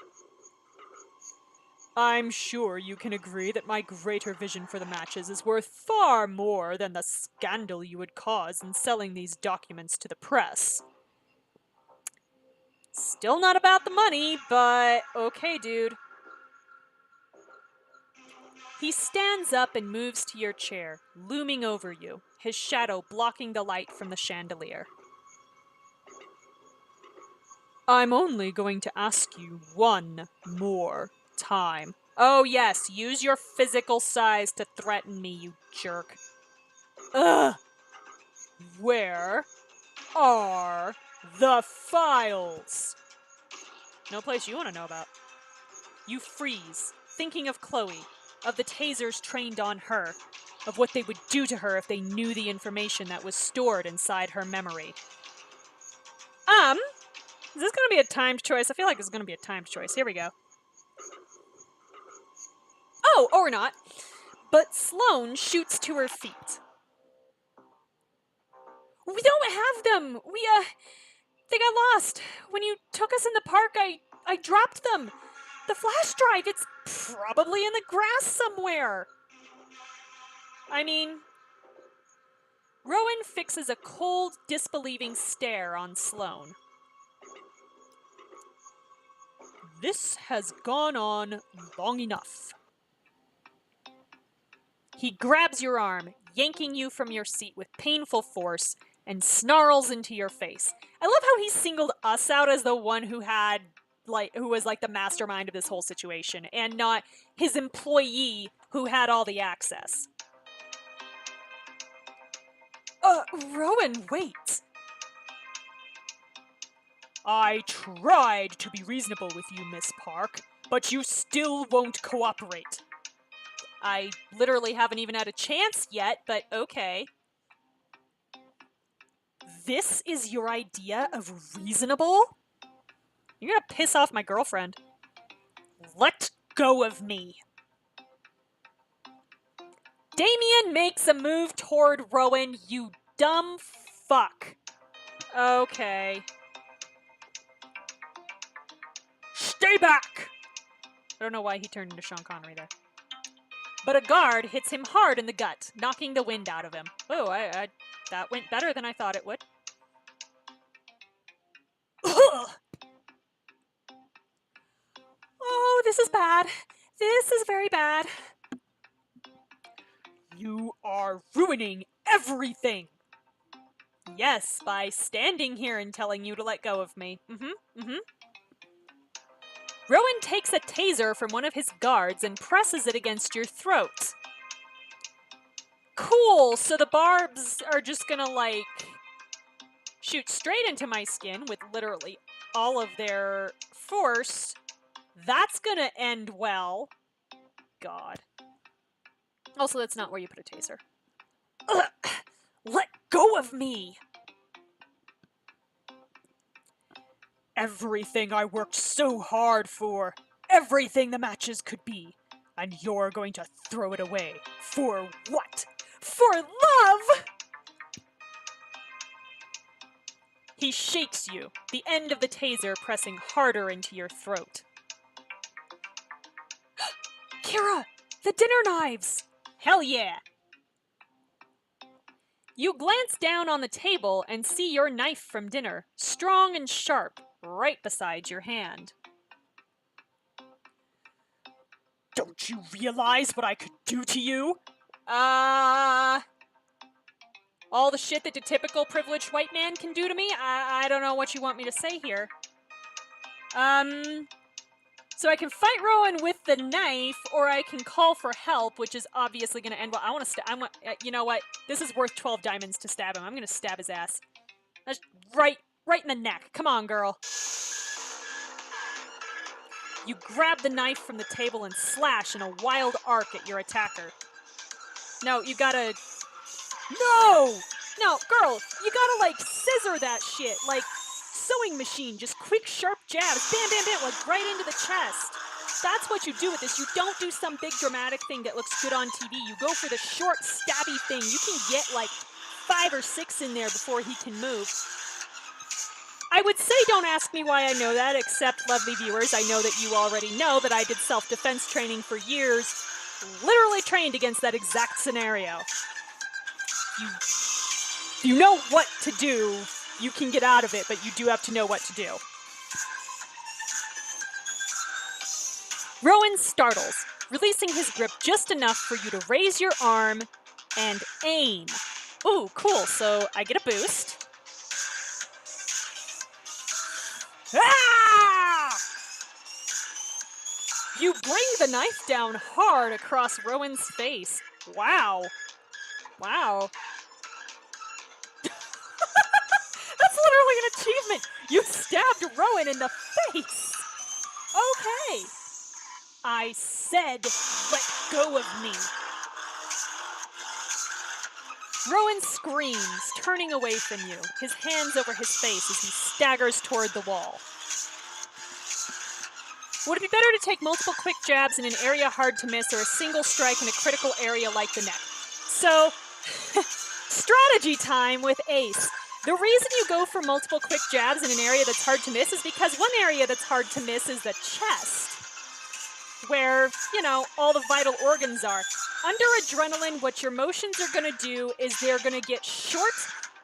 I'm sure you can agree that my greater vision for the matches is worth far more than the scandal you would cause in selling these documents to the press. Still not about the money, but okay, dude. He stands up and moves to your chair, looming over you, his shadow blocking the light from the chandelier. I'm only going to ask you one more time. Oh yes, use your physical size to threaten me, you jerk. Ugh! Where are the files? No place you want to know about. You freeze, thinking of Chloe, of the tasers trained on her, of what they would do to her if they knew the information that was stored inside her memory. Is this going to be a timed choice? I feel like this is going to be a timed choice. Here we go. Oh, or not. But Sloane shoots to her feet. We don't have them! They got lost. When you took us in the park, I dropped them. The flash drive, it's probably in the grass somewhere. I mean... Rowan fixes a cold, disbelieving stare on Sloane. This has gone on long enough. He grabs your arm, yanking you from your seat with painful force, and snarls into your face. I love how he singled us out as the one who was like the mastermind of this whole situation, and not his employee who had all the access. Rowan, wait! I tried to be reasonable with you, Miss Park, but you still won't cooperate. I literally haven't even had a chance yet, but okay. This is your idea of reasonable? You're gonna piss off my girlfriend. Let go of me. Damien makes a move toward Rowan, you dumb fuck. Okay. Stay back! I don't know why he turned into Sean Connery there. But a guard hits him hard in the gut, knocking the wind out of him. Oh, that went better than I thought it would. Oh, this is bad. This is very bad. You are ruining everything. Yes, by standing here and telling you to let go of me. Rowan takes a taser from one of his guards and presses it against your throat. Cool, so the barbs are just gonna, like, shoot straight into my skin with literally all of their force. That's gonna end well. God. Also, that's not where you put a taser. Ugh. Let go of me! Everything I worked so hard for. Everything the matches could be. And you're going to throw it away. For what? For love! He shakes you, the end of the taser pressing harder into your throat. Kira! The dinner knives! Hell yeah! You glance down on the table and see your knife from dinner, strong and sharp, right beside your hand. Don't you realize what I could do to you? All the shit that the typical privileged white man can do to me? I don't know what you want me to say here. So I can fight Rowan with the knife, or I can call for help, which is obviously going to end well. I want to you know what? This is worth 12 diamonds to stab him. I'm going to stab his ass. That's right in the neck. Come on, girl. You grab the knife from the table and slash in a wild arc at your attacker. No, you gotta... No! No, girl, you gotta, like, scissor that shit. Like, sewing machine. Just quick, sharp jabs. Bam, bam, bam, like, right into the chest. That's what you do with this. You don't do some big dramatic thing that looks good on TV. You go for the short, stabby thing. You can get, like, 5 or 6 in there before he can move. I would say don't ask me why I know that, except, lovely viewers, I know that you already know that I did self-defense training for years, literally trained against that exact scenario. You know what to do, you can get out of it, but you do have to know what to do. Rowan startles, releasing his grip just enough for you to raise your arm and aim. Ooh, cool, so I get a boost. Ah! You bring the knife down hard across Rowan's face. Wow. Wow. That's literally an achievement. You stabbed Rowan in the face. Okay. I said, let go of me. Rowan screams, turning away from you, his hands over his face as he staggers toward the wall. Would it be better to take multiple quick jabs in an area hard to miss or a single strike in a critical area like the neck? So, strategy time with Ace. The reason you go for multiple quick jabs in an area that's hard to miss is because one area that's hard to miss is the chest, where, you know, all the vital organs are. Under adrenaline, what your motions are going to do is they're going to get short,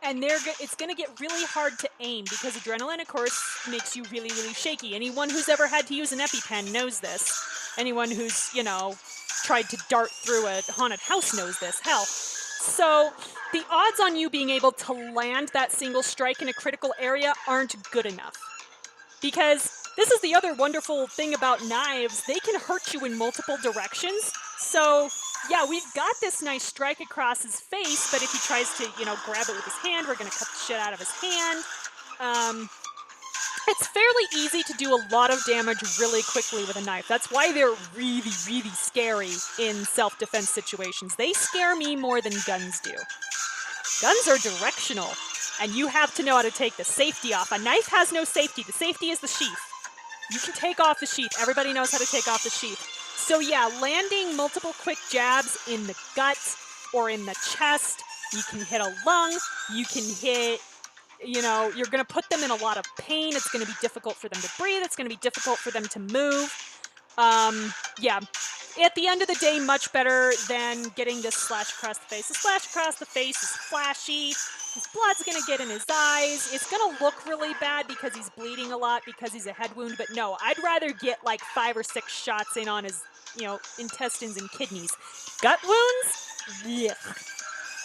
and it's going to get really hard to aim, because adrenaline, of course, makes you really, really shaky. Anyone who's ever had to use an EpiPen knows this. Anyone who's, you know, tried to dart through a haunted house knows this. Hell. So, the odds on you being able to land that single strike in a critical area aren't good enough. Because this is the other wonderful thing about knives, they can hurt you in multiple directions. So, yeah, we've got this nice strike across his face, but if he tries to, grab it with his hand, we're going to cut the shit out of his hand. It's fairly easy to do a lot of damage really quickly with a knife. That's why they're really, really scary in self-defense situations. They scare me more than guns do. Guns are directional, and you have to know how to take the safety off. A knife has no safety. The safety is the sheath. You can take off the sheath. Everybody knows how to take off the sheath. So yeah, landing multiple quick jabs in the gut or in the chest. You can hit a lung. You can hit, you're going to put them in a lot of pain. It's going to be difficult for them to breathe. It's going to be difficult for them to move. Yeah. At the end of the day, much better than getting this slash across the face. The slash across the face is flashy. His blood's going to get in his eyes. It's going to look really bad because he's bleeding a lot because he's a head wound. But no, I'd rather get like 5 or 6 shots in on his, intestines and kidneys. Gut wounds? Yeah.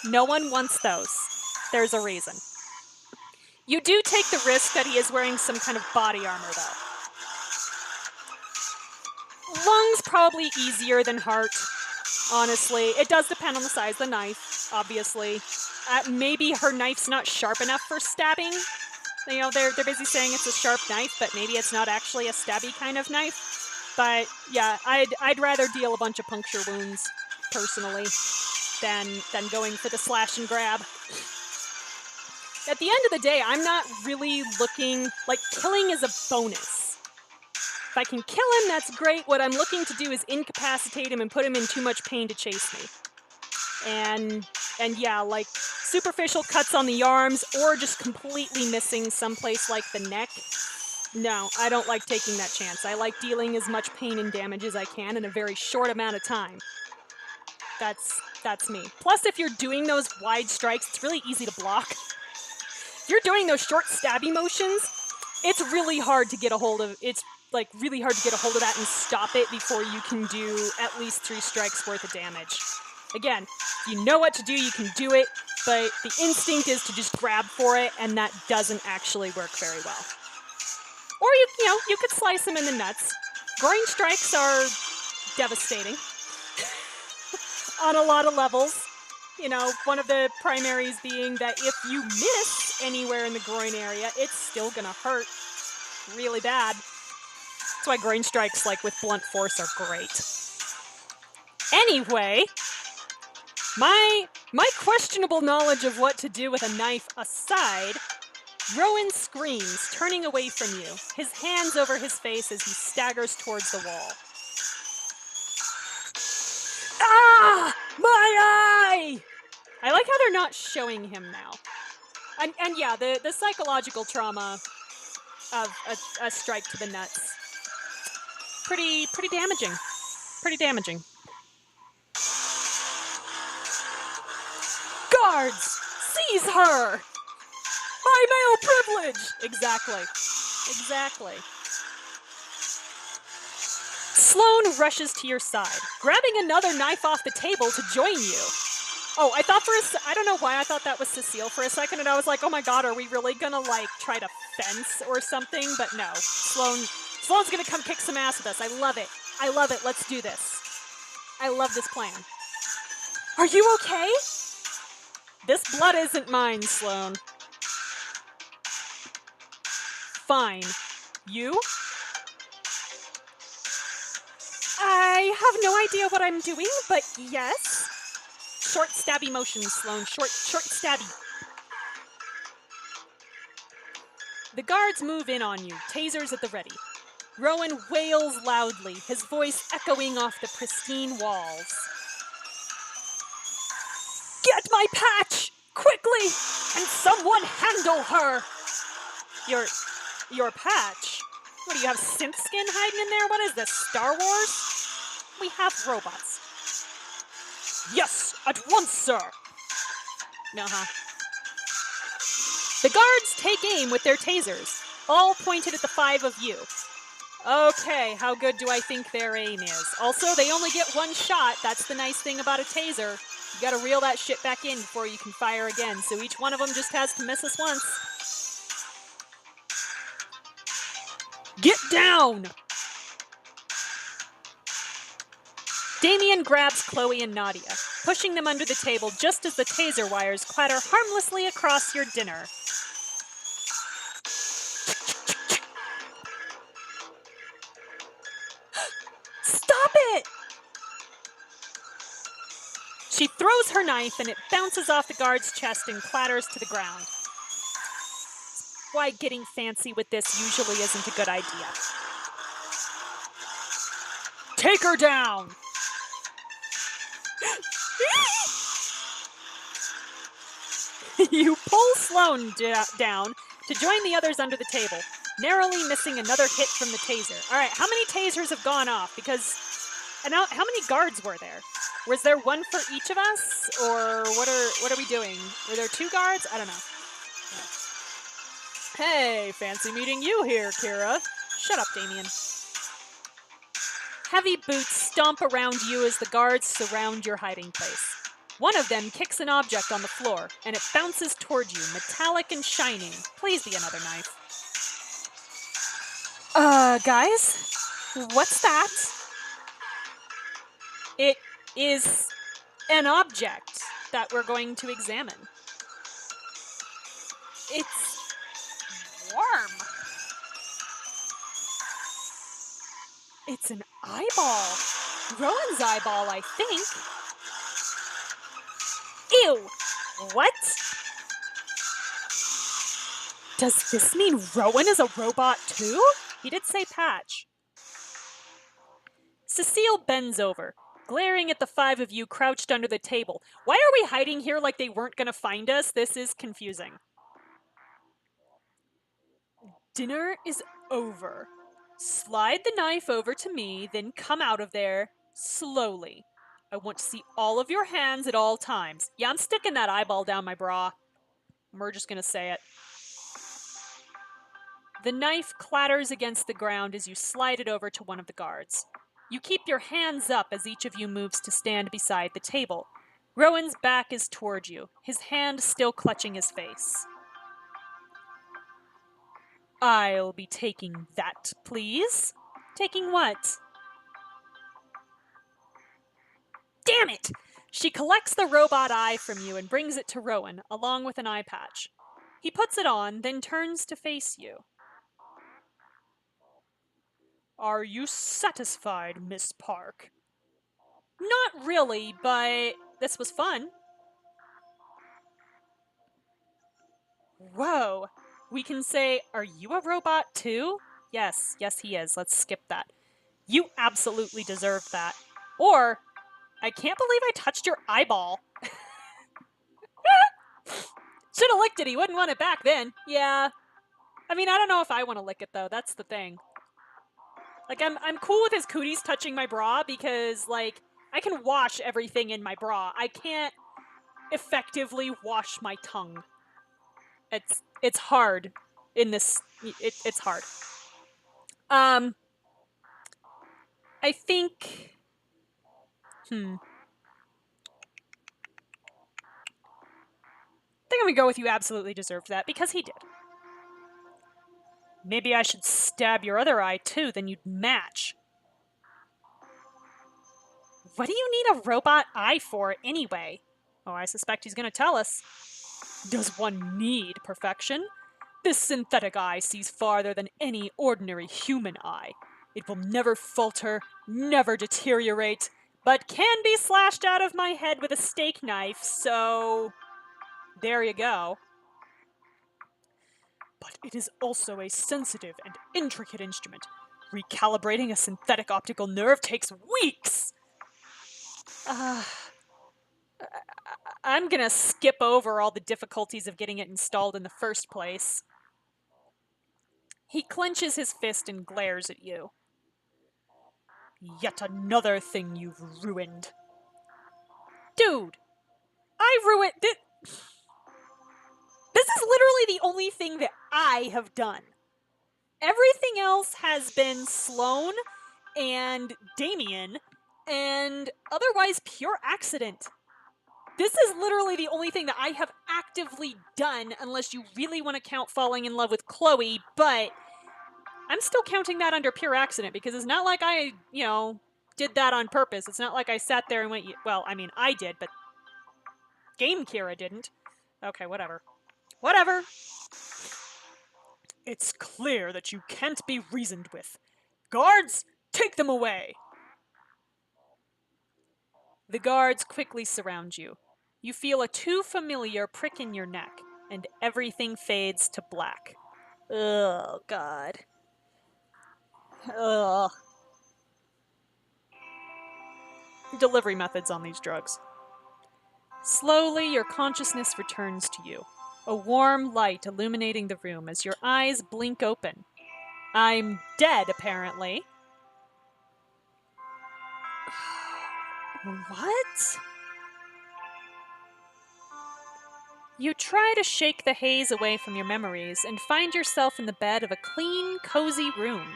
No one wants those. There's a reason. You do take the risk that he is wearing some kind of body armor, though. Lungs probably easier than heart, honestly. It does depend on the size of the knife, obviously. Maybe her knife's not sharp enough for stabbing. They're busy saying it's a sharp knife, but maybe it's not actually a stabby kind of knife. But yeah, I'd rather deal a bunch of puncture wounds, personally, than going for the slash and grab. At the end of the day, I'm not really looking, killing is a bonus. If I can kill him, that's great. What I'm looking to do is incapacitate him and put him in too much pain to chase me. And yeah, superficial cuts on the arms or just completely missing someplace like the neck. No, I don't like taking that chance. I like dealing as much pain and damage as I can in a very short amount of time. That's me. Plus, if you're doing those wide strikes, it's really easy to block. If you're doing those short stabby motions, it's really hard to get a hold of. It's really hard to get a hold of that and stop it before you can do at least 3 strikes worth of damage. Again, if you know what to do, you can do it, but the instinct is to just grab for it, and that doesn't actually work very well. Or you could slice them in the nuts. Groin strikes are devastating on a lot of levels. One of the primaries being that if you miss anywhere in the groin area, it's still gonna hurt really bad. That's why groin strikes, with blunt force, are great. Anyway, my questionable knowledge of what to do with a knife aside, Rowan screams, turning away from you, his hands over his face as he staggers towards the wall. Ah! My eye! I like how they're not showing him now. And yeah, the psychological trauma of a strike to the nuts. Pretty damaging. Pretty damaging. Guards! Seize her! My male privilege! Exactly. Sloane rushes to your side, grabbing another knife off the table to join you. Oh, I thought I don't know why I thought that was Cecile for a second, and I was like, oh my god, are we really gonna, try to fence or something? But no, Sloane's gonna come kick some ass with us. I love it. Let's do this. I love this plan. Are you okay? This blood isn't mine, Sloane. Fine. You? I have no idea what I'm doing, but yes. Short stabby motions, Sloane. Short stabby. The guards move in on you, tasers at the ready. Rowan wails loudly, his voice echoing off the pristine walls. Get my patch! Quickly! And someone handle her! Your patch? What, do you have synth skin hiding in there? What is this, Star Wars? We have robots. Yes, at once, sir! Uh-huh. The guards take aim with their tasers, all pointed at the 5 of you. Okay, how good do I think their aim is? Also, they only get 1 shot. That's the nice thing about a taser. You gotta reel that shit back in before you can fire again, so each one of them just has to miss us once. Get down! Damien grabs Chloe and Nadia, pushing them under the table just as the taser wires clatter harmlessly across your dinner. Stop it! She throws her knife and it bounces off the guard's chest and clatters to the ground. Why getting fancy with this usually isn't a good idea. Take her down! You pull Sloane down to join the others under the table, narrowly missing another hit from the taser. All right, how many tasers have gone off? Because, and how many guards were there? Was there one for each of us, or what are we doing? Were there 2 guards? I don't know. Hey, fancy meeting you here, Kira. Shut up, Damien. Heavy boots stomp around you as the guards surround your hiding place. One of them kicks an object on the floor, and it bounces toward you, metallic and shining. Please be another knife. Guys? What's that? It is an object that we're going to examine. It's warm. It's an eyeball. Rowan's eyeball, I think. Ew! What? Does this mean Rowan is a robot too? He did say Patch. Cecile bends over, glaring at the 5 of you crouched under the table. Why are we hiding here like they weren't gonna find us? This is confusing. Dinner is over. Slide the knife over to me, then come out of there slowly. I want to see all of your hands at all times. Yeah, I'm sticking that eyeball down my bra. We're just gonna say it. The knife clatters against the ground as you slide it over to one of the guards. You keep your hands up as each of you moves to stand beside the table. Rowan's back is toward you, his hand still clutching his face. I'll be taking that, please. Taking what? Damn it! She collects the robot eye from you and brings it to Rowan, along with an eye patch. He puts it on, then turns to face you. Are you satisfied, Miss Park? Not really, but this was fun. Whoa. We can say, are you a robot too? Yes, he is. Let's skip that. You absolutely deserve that. Or, I can't believe I touched your eyeball. Should have licked it. He wouldn't want it back then. Yeah. I mean, I don't know if I want to lick it though. That's the thing. Like, I'm cool with his cooties touching my bra because, like, I can wash everything in my bra. I can't effectively wash my tongue. It's hard in this. It's hard. I think. I think I'm gonna go with you absolutely deserved that because he did. Maybe I should stab your other eye too, then you'd match. What do you need a robot eye for anyway? Oh, I suspect he's gonna tell us. Does one need perfection? This synthetic eye sees farther than any ordinary human eye. It will never falter, never deteriorate, but can be slashed out of my head with a steak knife, so there you go. But it is also a sensitive and intricate instrument. Recalibrating a synthetic optical nerve takes weeks! I'm gonna skip over all the difficulties of getting it installed in the first place. He clenches his fist and glares at you. Yet another thing you've ruined. Dude! I ruined it! This is literally the only thing that I have done. Everything else has been Sloane and Damien, and otherwise pure accident. This is literally the only thing that I have actively done, unless you really want to count falling in love with Chloe, but I'm still counting that under pure accident, because it's not like I, did that on purpose. It's not like I sat there and went, well, I mean, I did, but Game Kira didn't. Okay, whatever. Whatever. It's clear that you can't be reasoned with. Guards, take them away! The guards quickly surround you. You feel a too familiar prick in your neck, and everything fades to black. Oh, God. Ugh. Delivery methods on these drugs. Slowly, your consciousness returns to you. A warm light illuminating the room as your eyes blink open. I'm dead, apparently. What? You try to shake the haze away from your memories and find yourself in the bed of a clean, cozy room.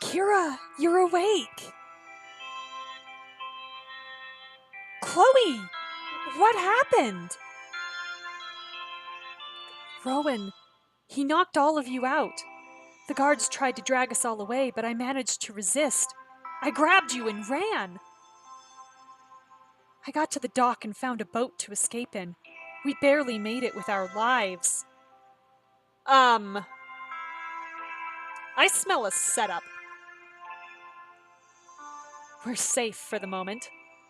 Kira, you're awake! Chloe! What happened? Rowan, he knocked all of you out. The guards tried to drag us all away, but I managed to resist. I grabbed you and ran. I got to the dock and found a boat to escape in. We barely made it with our lives. I smell a setup. We're safe for the moment.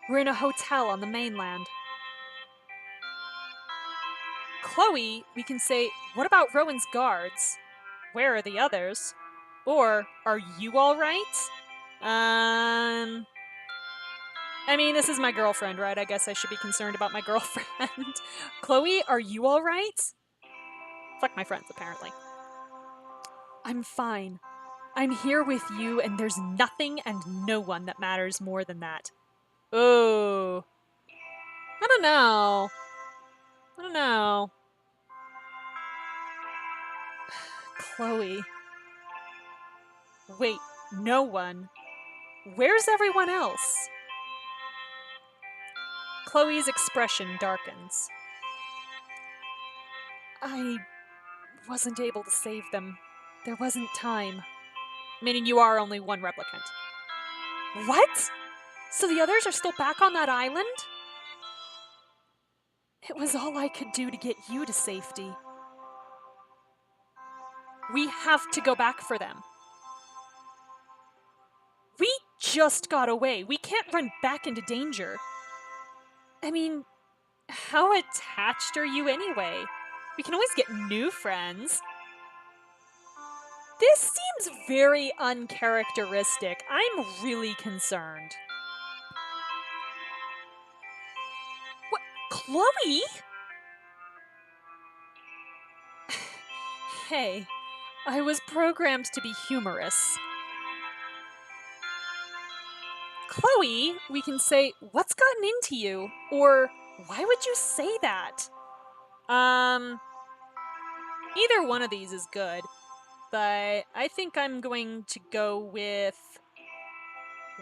We're in a hotel on the mainland. Chloe, we can say, what about Rowan's guards? Where are the others? Or, are you alright? I mean, this is my girlfriend, right? I guess I should be concerned about my girlfriend. Chloe, are you alright? Fuck my friends, apparently. I'm fine. I'm here with you, and there's nothing and no one that matters more than that. Oh. I don't know. Chloe. Wait, no one? Where's everyone else? Chloe's expression darkens. I wasn't able to save them. There wasn't time. Meaning you are only one replicant. What? So the others are still back on that island? It was all I could do to get you to safety. We have to go back for them. We just got away. We can't run back into danger. I mean, how attached are you anyway? We can always get new friends. This seems very uncharacteristic. I'm really concerned. What? Chloe? Hey, I was programmed to be humorous. Chloe, we can say, what's gotten into you? Or, why would you say that? Either one of these is good, but I think I'm going to go with,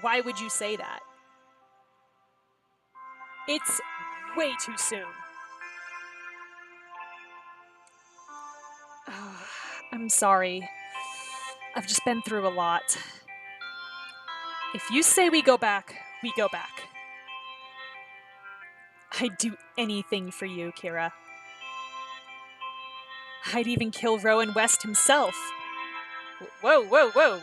why would you say that? It's way too soon. I'm sorry. I've just been through a lot. If you say we go back, we go back. I'd do anything for you, Kira. I'd even kill Rowan West himself. Whoa, whoa, whoa.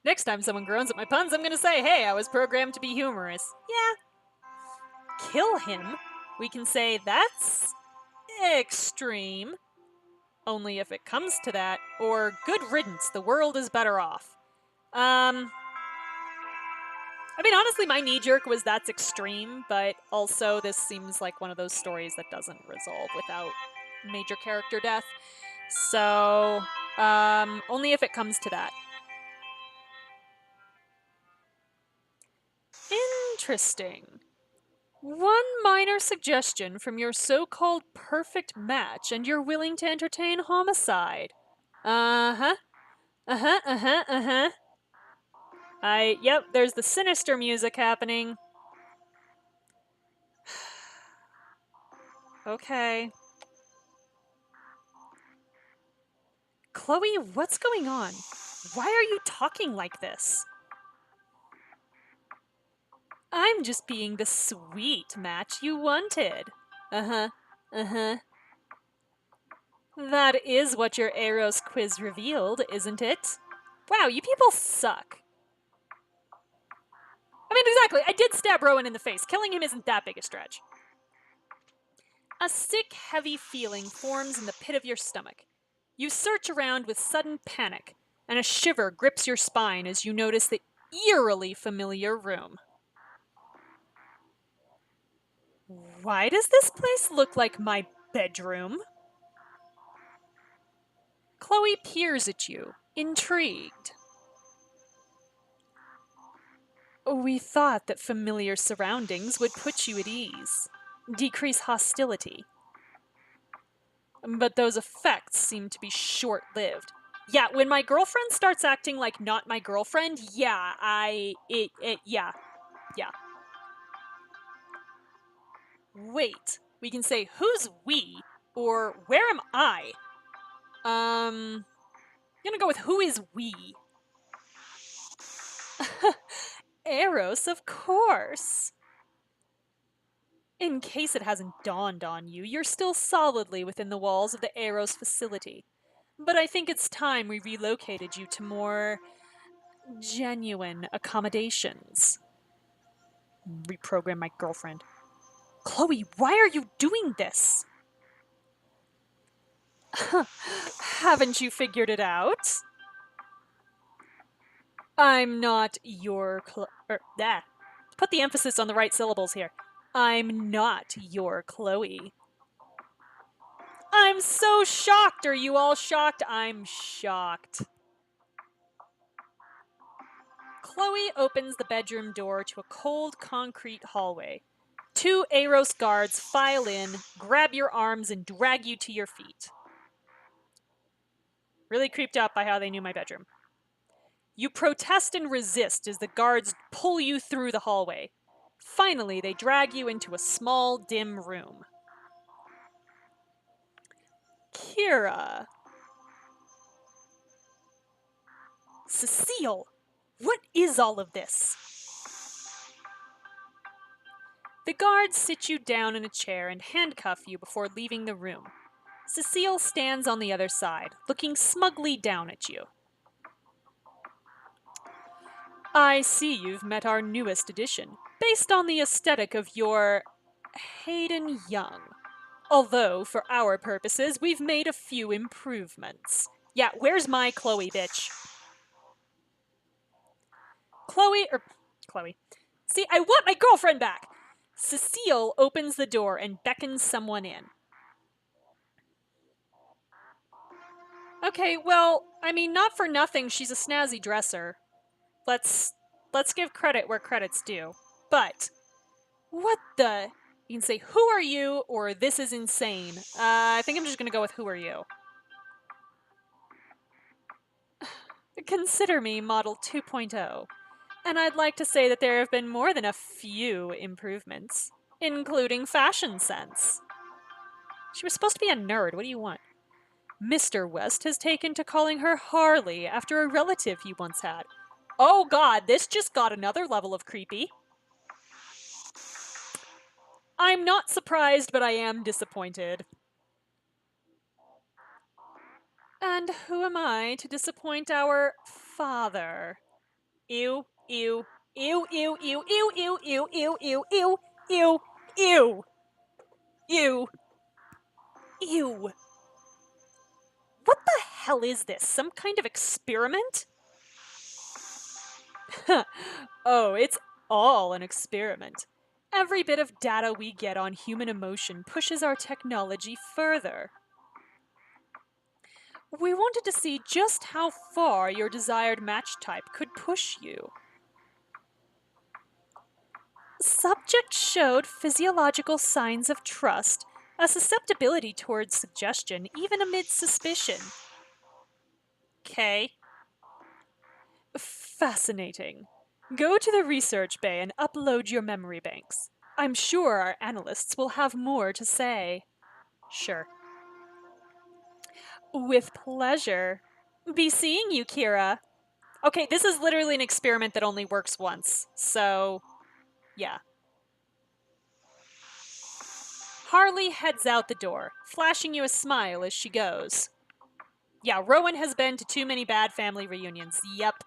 Next time someone groans at my puns, I'm gonna say, hey, I was programmed to be humorous. Yeah. Kill him? We can say that's extreme. Only if it comes to that, or good riddance, the world is better off. I mean, honestly, my knee-jerk was that's extreme, but also this seems like one of those stories that doesn't resolve without major character death. So, only if it comes to that. Interesting. One minor suggestion from your so-called perfect match, and you're willing to entertain homicide. Uh-huh. Yep, there's the sinister music happening. Okay. Chloe, what's going on? Why are you talking like this? I'm just being the sweet match you wanted. Uh-huh. Uh-huh. That is what your Eros quiz revealed, isn't it? Wow, you people suck. I mean, exactly, I did stab Rowan in the face. Killing him isn't that big a stretch. A sick, heavy feeling forms in the pit of your stomach. You search around with sudden panic, and a shiver grips your spine as you notice the eerily familiar room. Why does this place look like my bedroom? Chloe peers at you, intrigued. We thought that familiar surroundings would put you at ease, decrease hostility. But those effects seem to be short-lived. Yeah, when my girlfriend starts acting like not my girlfriend, yeah. Wait, we can say who's we, or where am I? I'm gonna go with who is we. Eros, of course. In case it hasn't dawned on you, you're still solidly within the walls of the Eros facility. But I think it's time we relocated you to more genuine accommodations. Reprogram my girlfriend. Chloe, why are you doing this? Haven't you figured it out? I'm not your Put the emphasis on the right syllables here. I'm not your Chloe. I'm so shocked. Are you all shocked? I'm shocked. Chloe opens the bedroom door to a cold concrete hallway. Two Eros guards file in, grab your arms, and drag you to your feet. Really creeped out by how they knew my bedroom. You protest and resist as the guards pull you through the hallway. Finally, they drag you into a small, dim room. Kira. Cecile, what is all of this? The guards sit you down in a chair and handcuff you before leaving the room. Cecile stands on the other side, looking smugly down at you. I see you've met our newest addition, based on the aesthetic of your Hayden Young. Although, for our purposes, we've made a few improvements. Yeah, where's my Chloe, bitch? Chloe. See, I want my girlfriend back! Cecile opens the door and beckons someone in. Okay, well, I mean, not for nothing, she's a snazzy dresser. Let's give credit where credit's due. But, what the... You can say, who are you, or this is insane. I think I'm just gonna go with who are you. Consider me Model 2.0. And I'd like to say that there have been more than a few improvements, including fashion sense. She was supposed to be a nerd, what do you want? Mr. West has taken to calling her Harley after a relative he once had. Oh god, this just got another level of creepy. I'm not surprised, but I am disappointed. And who am I to disappoint our father? Ew, ew, ew, ew, ew, ew, ew, ew, ew, ew, ew, ew, ew, ew, ew. What the hell is this? Some kind of experiment? Oh, it's all an experiment. Every bit of data we get on human emotion pushes our technology further. We wanted to see just how far your desired match type could push you. Subject showed physiological signs of trust, a susceptibility towards suggestion, even amid suspicion. Okay. Fascinating. Go to the research bay and upload your memory banks. I'm sure our analysts will have more to say. Sure. With pleasure. Be seeing you, Kira. Okay, this is literally an experiment that only works once, so yeah. Harley heads out the door, flashing you a smile as she goes. Yeah, Rowan has been to too many bad family reunions. Yup.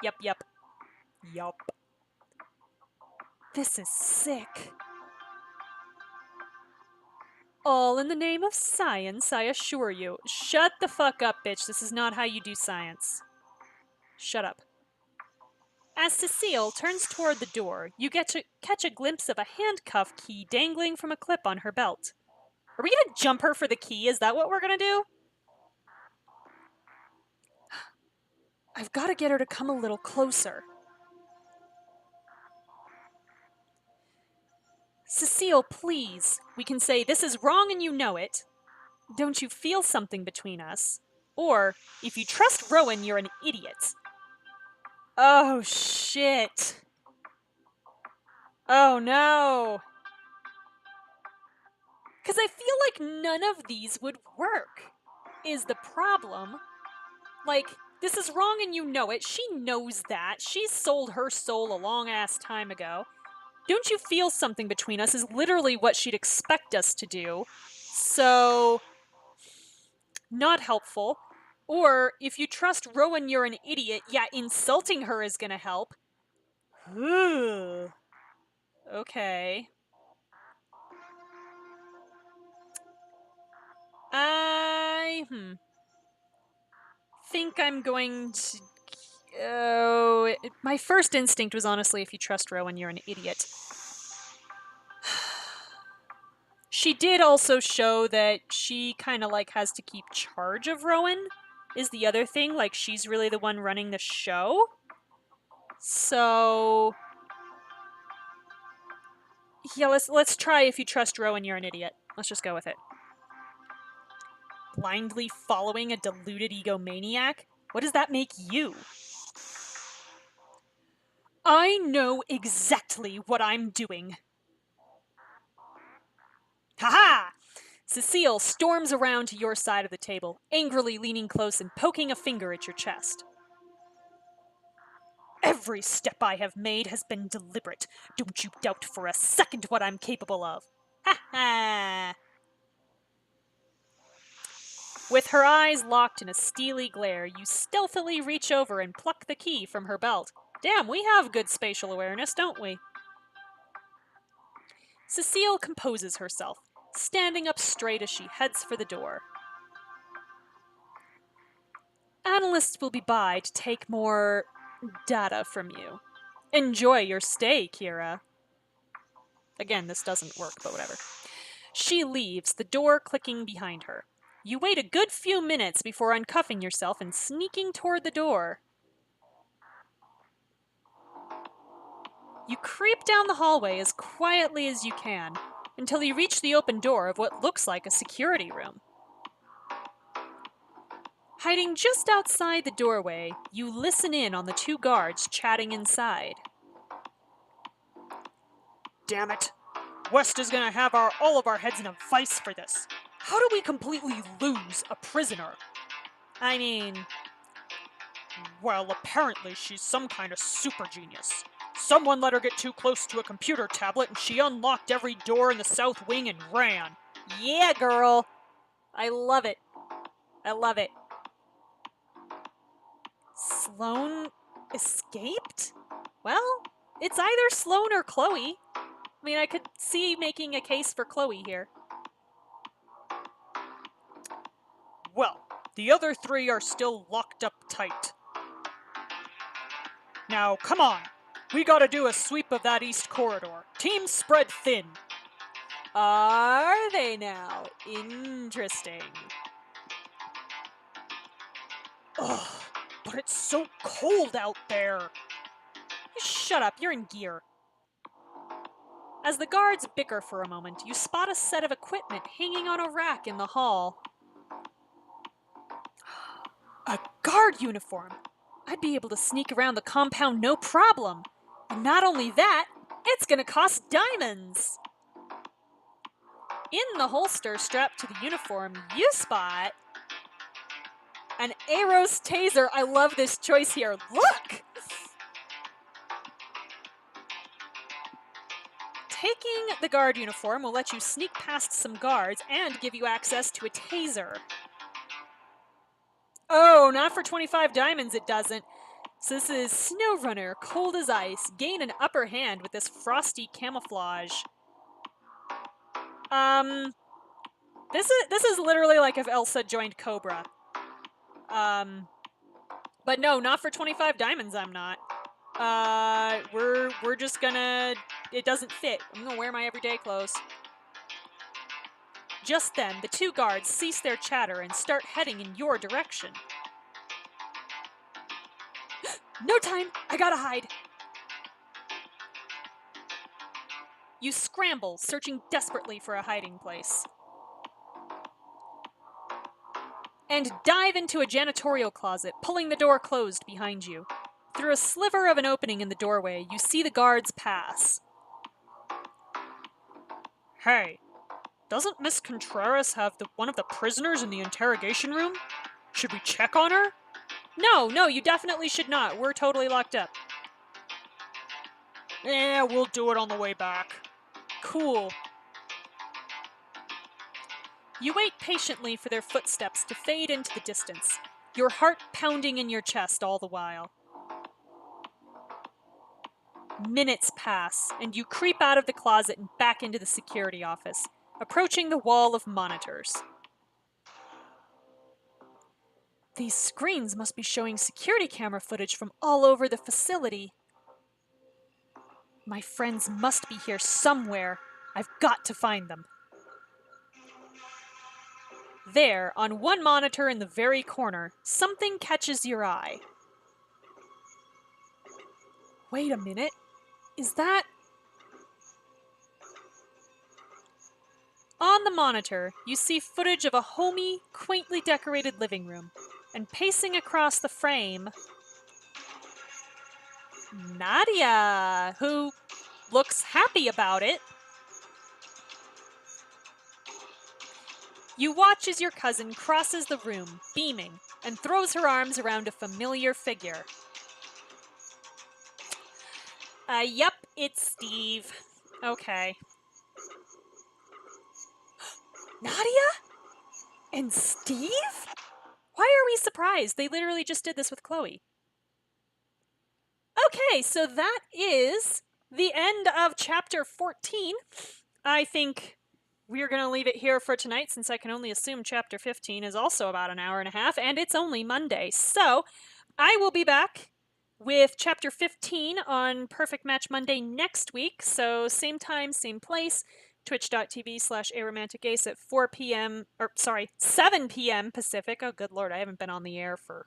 Yup, yup. Yup. This is sick. All in the name of science, I assure you. Shut the fuck up, bitch. This is not how you do science. Shut up. As Cecile turns toward the door, you get to catch a glimpse of a handcuff key dangling from a clip on her belt. Are we gonna jump her for the key? Is that what we're gonna do? I've gotta get her to come a little closer. Cecile, please. We can say, this is wrong and you know it. Don't you feel something between us? Or, if you trust Rowan, you're an idiot. Oh, shit. Oh, no. Because I feel like none of these would work, is the problem. Like, this is wrong and you know it. She knows that. She sold her soul a long-ass time ago. Don't you feel something between us is literally what she'd expect us to do. So, not helpful. Or, if you trust Rowan, you're an idiot. Yeah, insulting her is gonna help. Okay. I think I'm going to. Oh, my first instinct was honestly, if you trust Rowan, you're an idiot. She did also show that she kind of like has to keep charge of Rowan, is the other thing. Like, she's really the one running the show. So yeah, let's try if you trust Rowan, you're an idiot. Let's just go with it. Blindly following a deluded egomaniac? What does that make you? I know exactly what I'm doing. Haha! Cecile storms around to your side of the table, angrily leaning close and poking a finger at your chest. Every step I have made has been deliberate. Don't you doubt for a second what I'm capable of. Ha ha! With her eyes locked in a steely glare, you stealthily reach over and pluck the key from her belt. Damn, we have good spatial awareness, don't we? Cecile composes herself, standing up straight as she heads for the door. Analysts will be by to take more data from you. Enjoy your stay, Kira. Again, this doesn't work, but whatever. She leaves, the door clicking behind her. You wait a good few minutes before uncuffing yourself and sneaking toward the door. You creep down the hallway as quietly as you can, until you reach the open door of what looks like a security room. Hiding just outside the doorway, you listen in on the two guards chatting inside. Damn it! West is gonna have all of our heads in a vice for this. How do we completely lose a prisoner? I mean... Well, apparently she's some kind of super genius. Someone let her get too close to a computer tablet and she unlocked every door in the south wing and ran. Yeah, girl! I love it. I love it. Sloane escaped? Well, it's either Sloane or Chloe. I mean, I could see making a case for Chloe here. Well, the other three are still locked up tight. Now, come on. We gotta do a sweep of that east corridor. Teams spread thin. Are they now? Interesting. Ugh, but it's so cold out there. Shut up, you're in gear. As the guards bicker for a moment, you spot a set of equipment hanging on a rack in the hall. A guard uniform! I'd be able to sneak around the compound no problem. And not only that, it's gonna cost diamonds! In the holster strapped to the uniform, you spot... An Aros taser. I love this choice here. Look! Taking the guard uniform will let you sneak past some guards and give you access to a taser. Oh, not for 25 diamonds it doesn't. So this is SnowRunner, cold as ice. Gain an upper hand with this frosty camouflage. This is literally like if Elsa joined Cobra. But no, not for 25 diamonds I'm not. We're just gonna... It doesn't fit. I'm gonna wear my everyday clothes. Just then, the two guards cease their chatter and start heading in your direction. No time! I gotta hide! You scramble, searching desperately for a hiding place. And dive into a janitorial closet, pulling the door closed behind you. Through a sliver of an opening in the doorway, you see the guards pass. Hey, doesn't Miss Contreras have one of the prisoners in the interrogation room? Should we check on her? No, you definitely should not. We're totally locked up. Yeah, we'll do it on the way back. Cool. You wait patiently for their footsteps to fade into the distance, your heart pounding in your chest all the while. Minutes pass, and you creep out of the closet and back into the security office, approaching the wall of monitors. These screens must be showing security camera footage from all over the facility. My friends must be here somewhere. I've got to find them. There, on one monitor in the very corner, something catches your eye. Wait a minute. Is that... On the monitor, you see footage of a homey, quaintly decorated living room, and pacing across the frame, Nadia, who looks happy about it. You watch as your cousin crosses the room, beaming, and throws her arms around a familiar figure. Yep, it's Steve. Okay. Nadia? And Steve? Why are we surprised? They literally just did this with Chloe. Okay, so that is the end of chapter 14. I think we're going to leave it here for tonight, since I can only assume chapter 15 is also about an hour and a half, and it's only Monday. So I will be back with chapter 15 on Perfect Match Monday next week. So same time, same place, twitch.tv/aromanticace at 7 p.m. Pacific. Oh, good Lord, I haven't been on the air for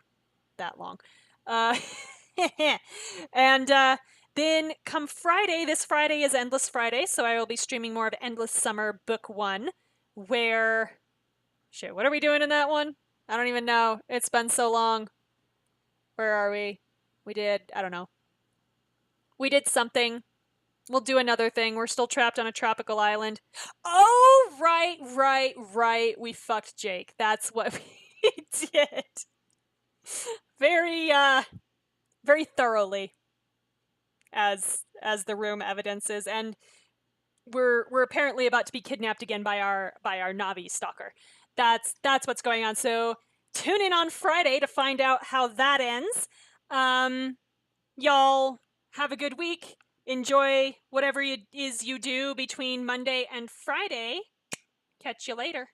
that long. And then come Friday, this Friday is Endless Friday, so I will be streaming more of Endless Summer Book 1, where... Shit, what are we doing in that one? I don't even know. It's been so long. Where are we? I don't know. We did something. We'll do another thing. We're still trapped on a tropical island. Oh, right. We fucked Jake. That's what we did. Very thoroughly, as the room evidences, and we're apparently about to be kidnapped again by our Navi stalker. That's what's going on. So tune in on Friday to find out how that ends. Y'all have a good week. Enjoy whatever it is you do between Monday and Friday. Catch you later.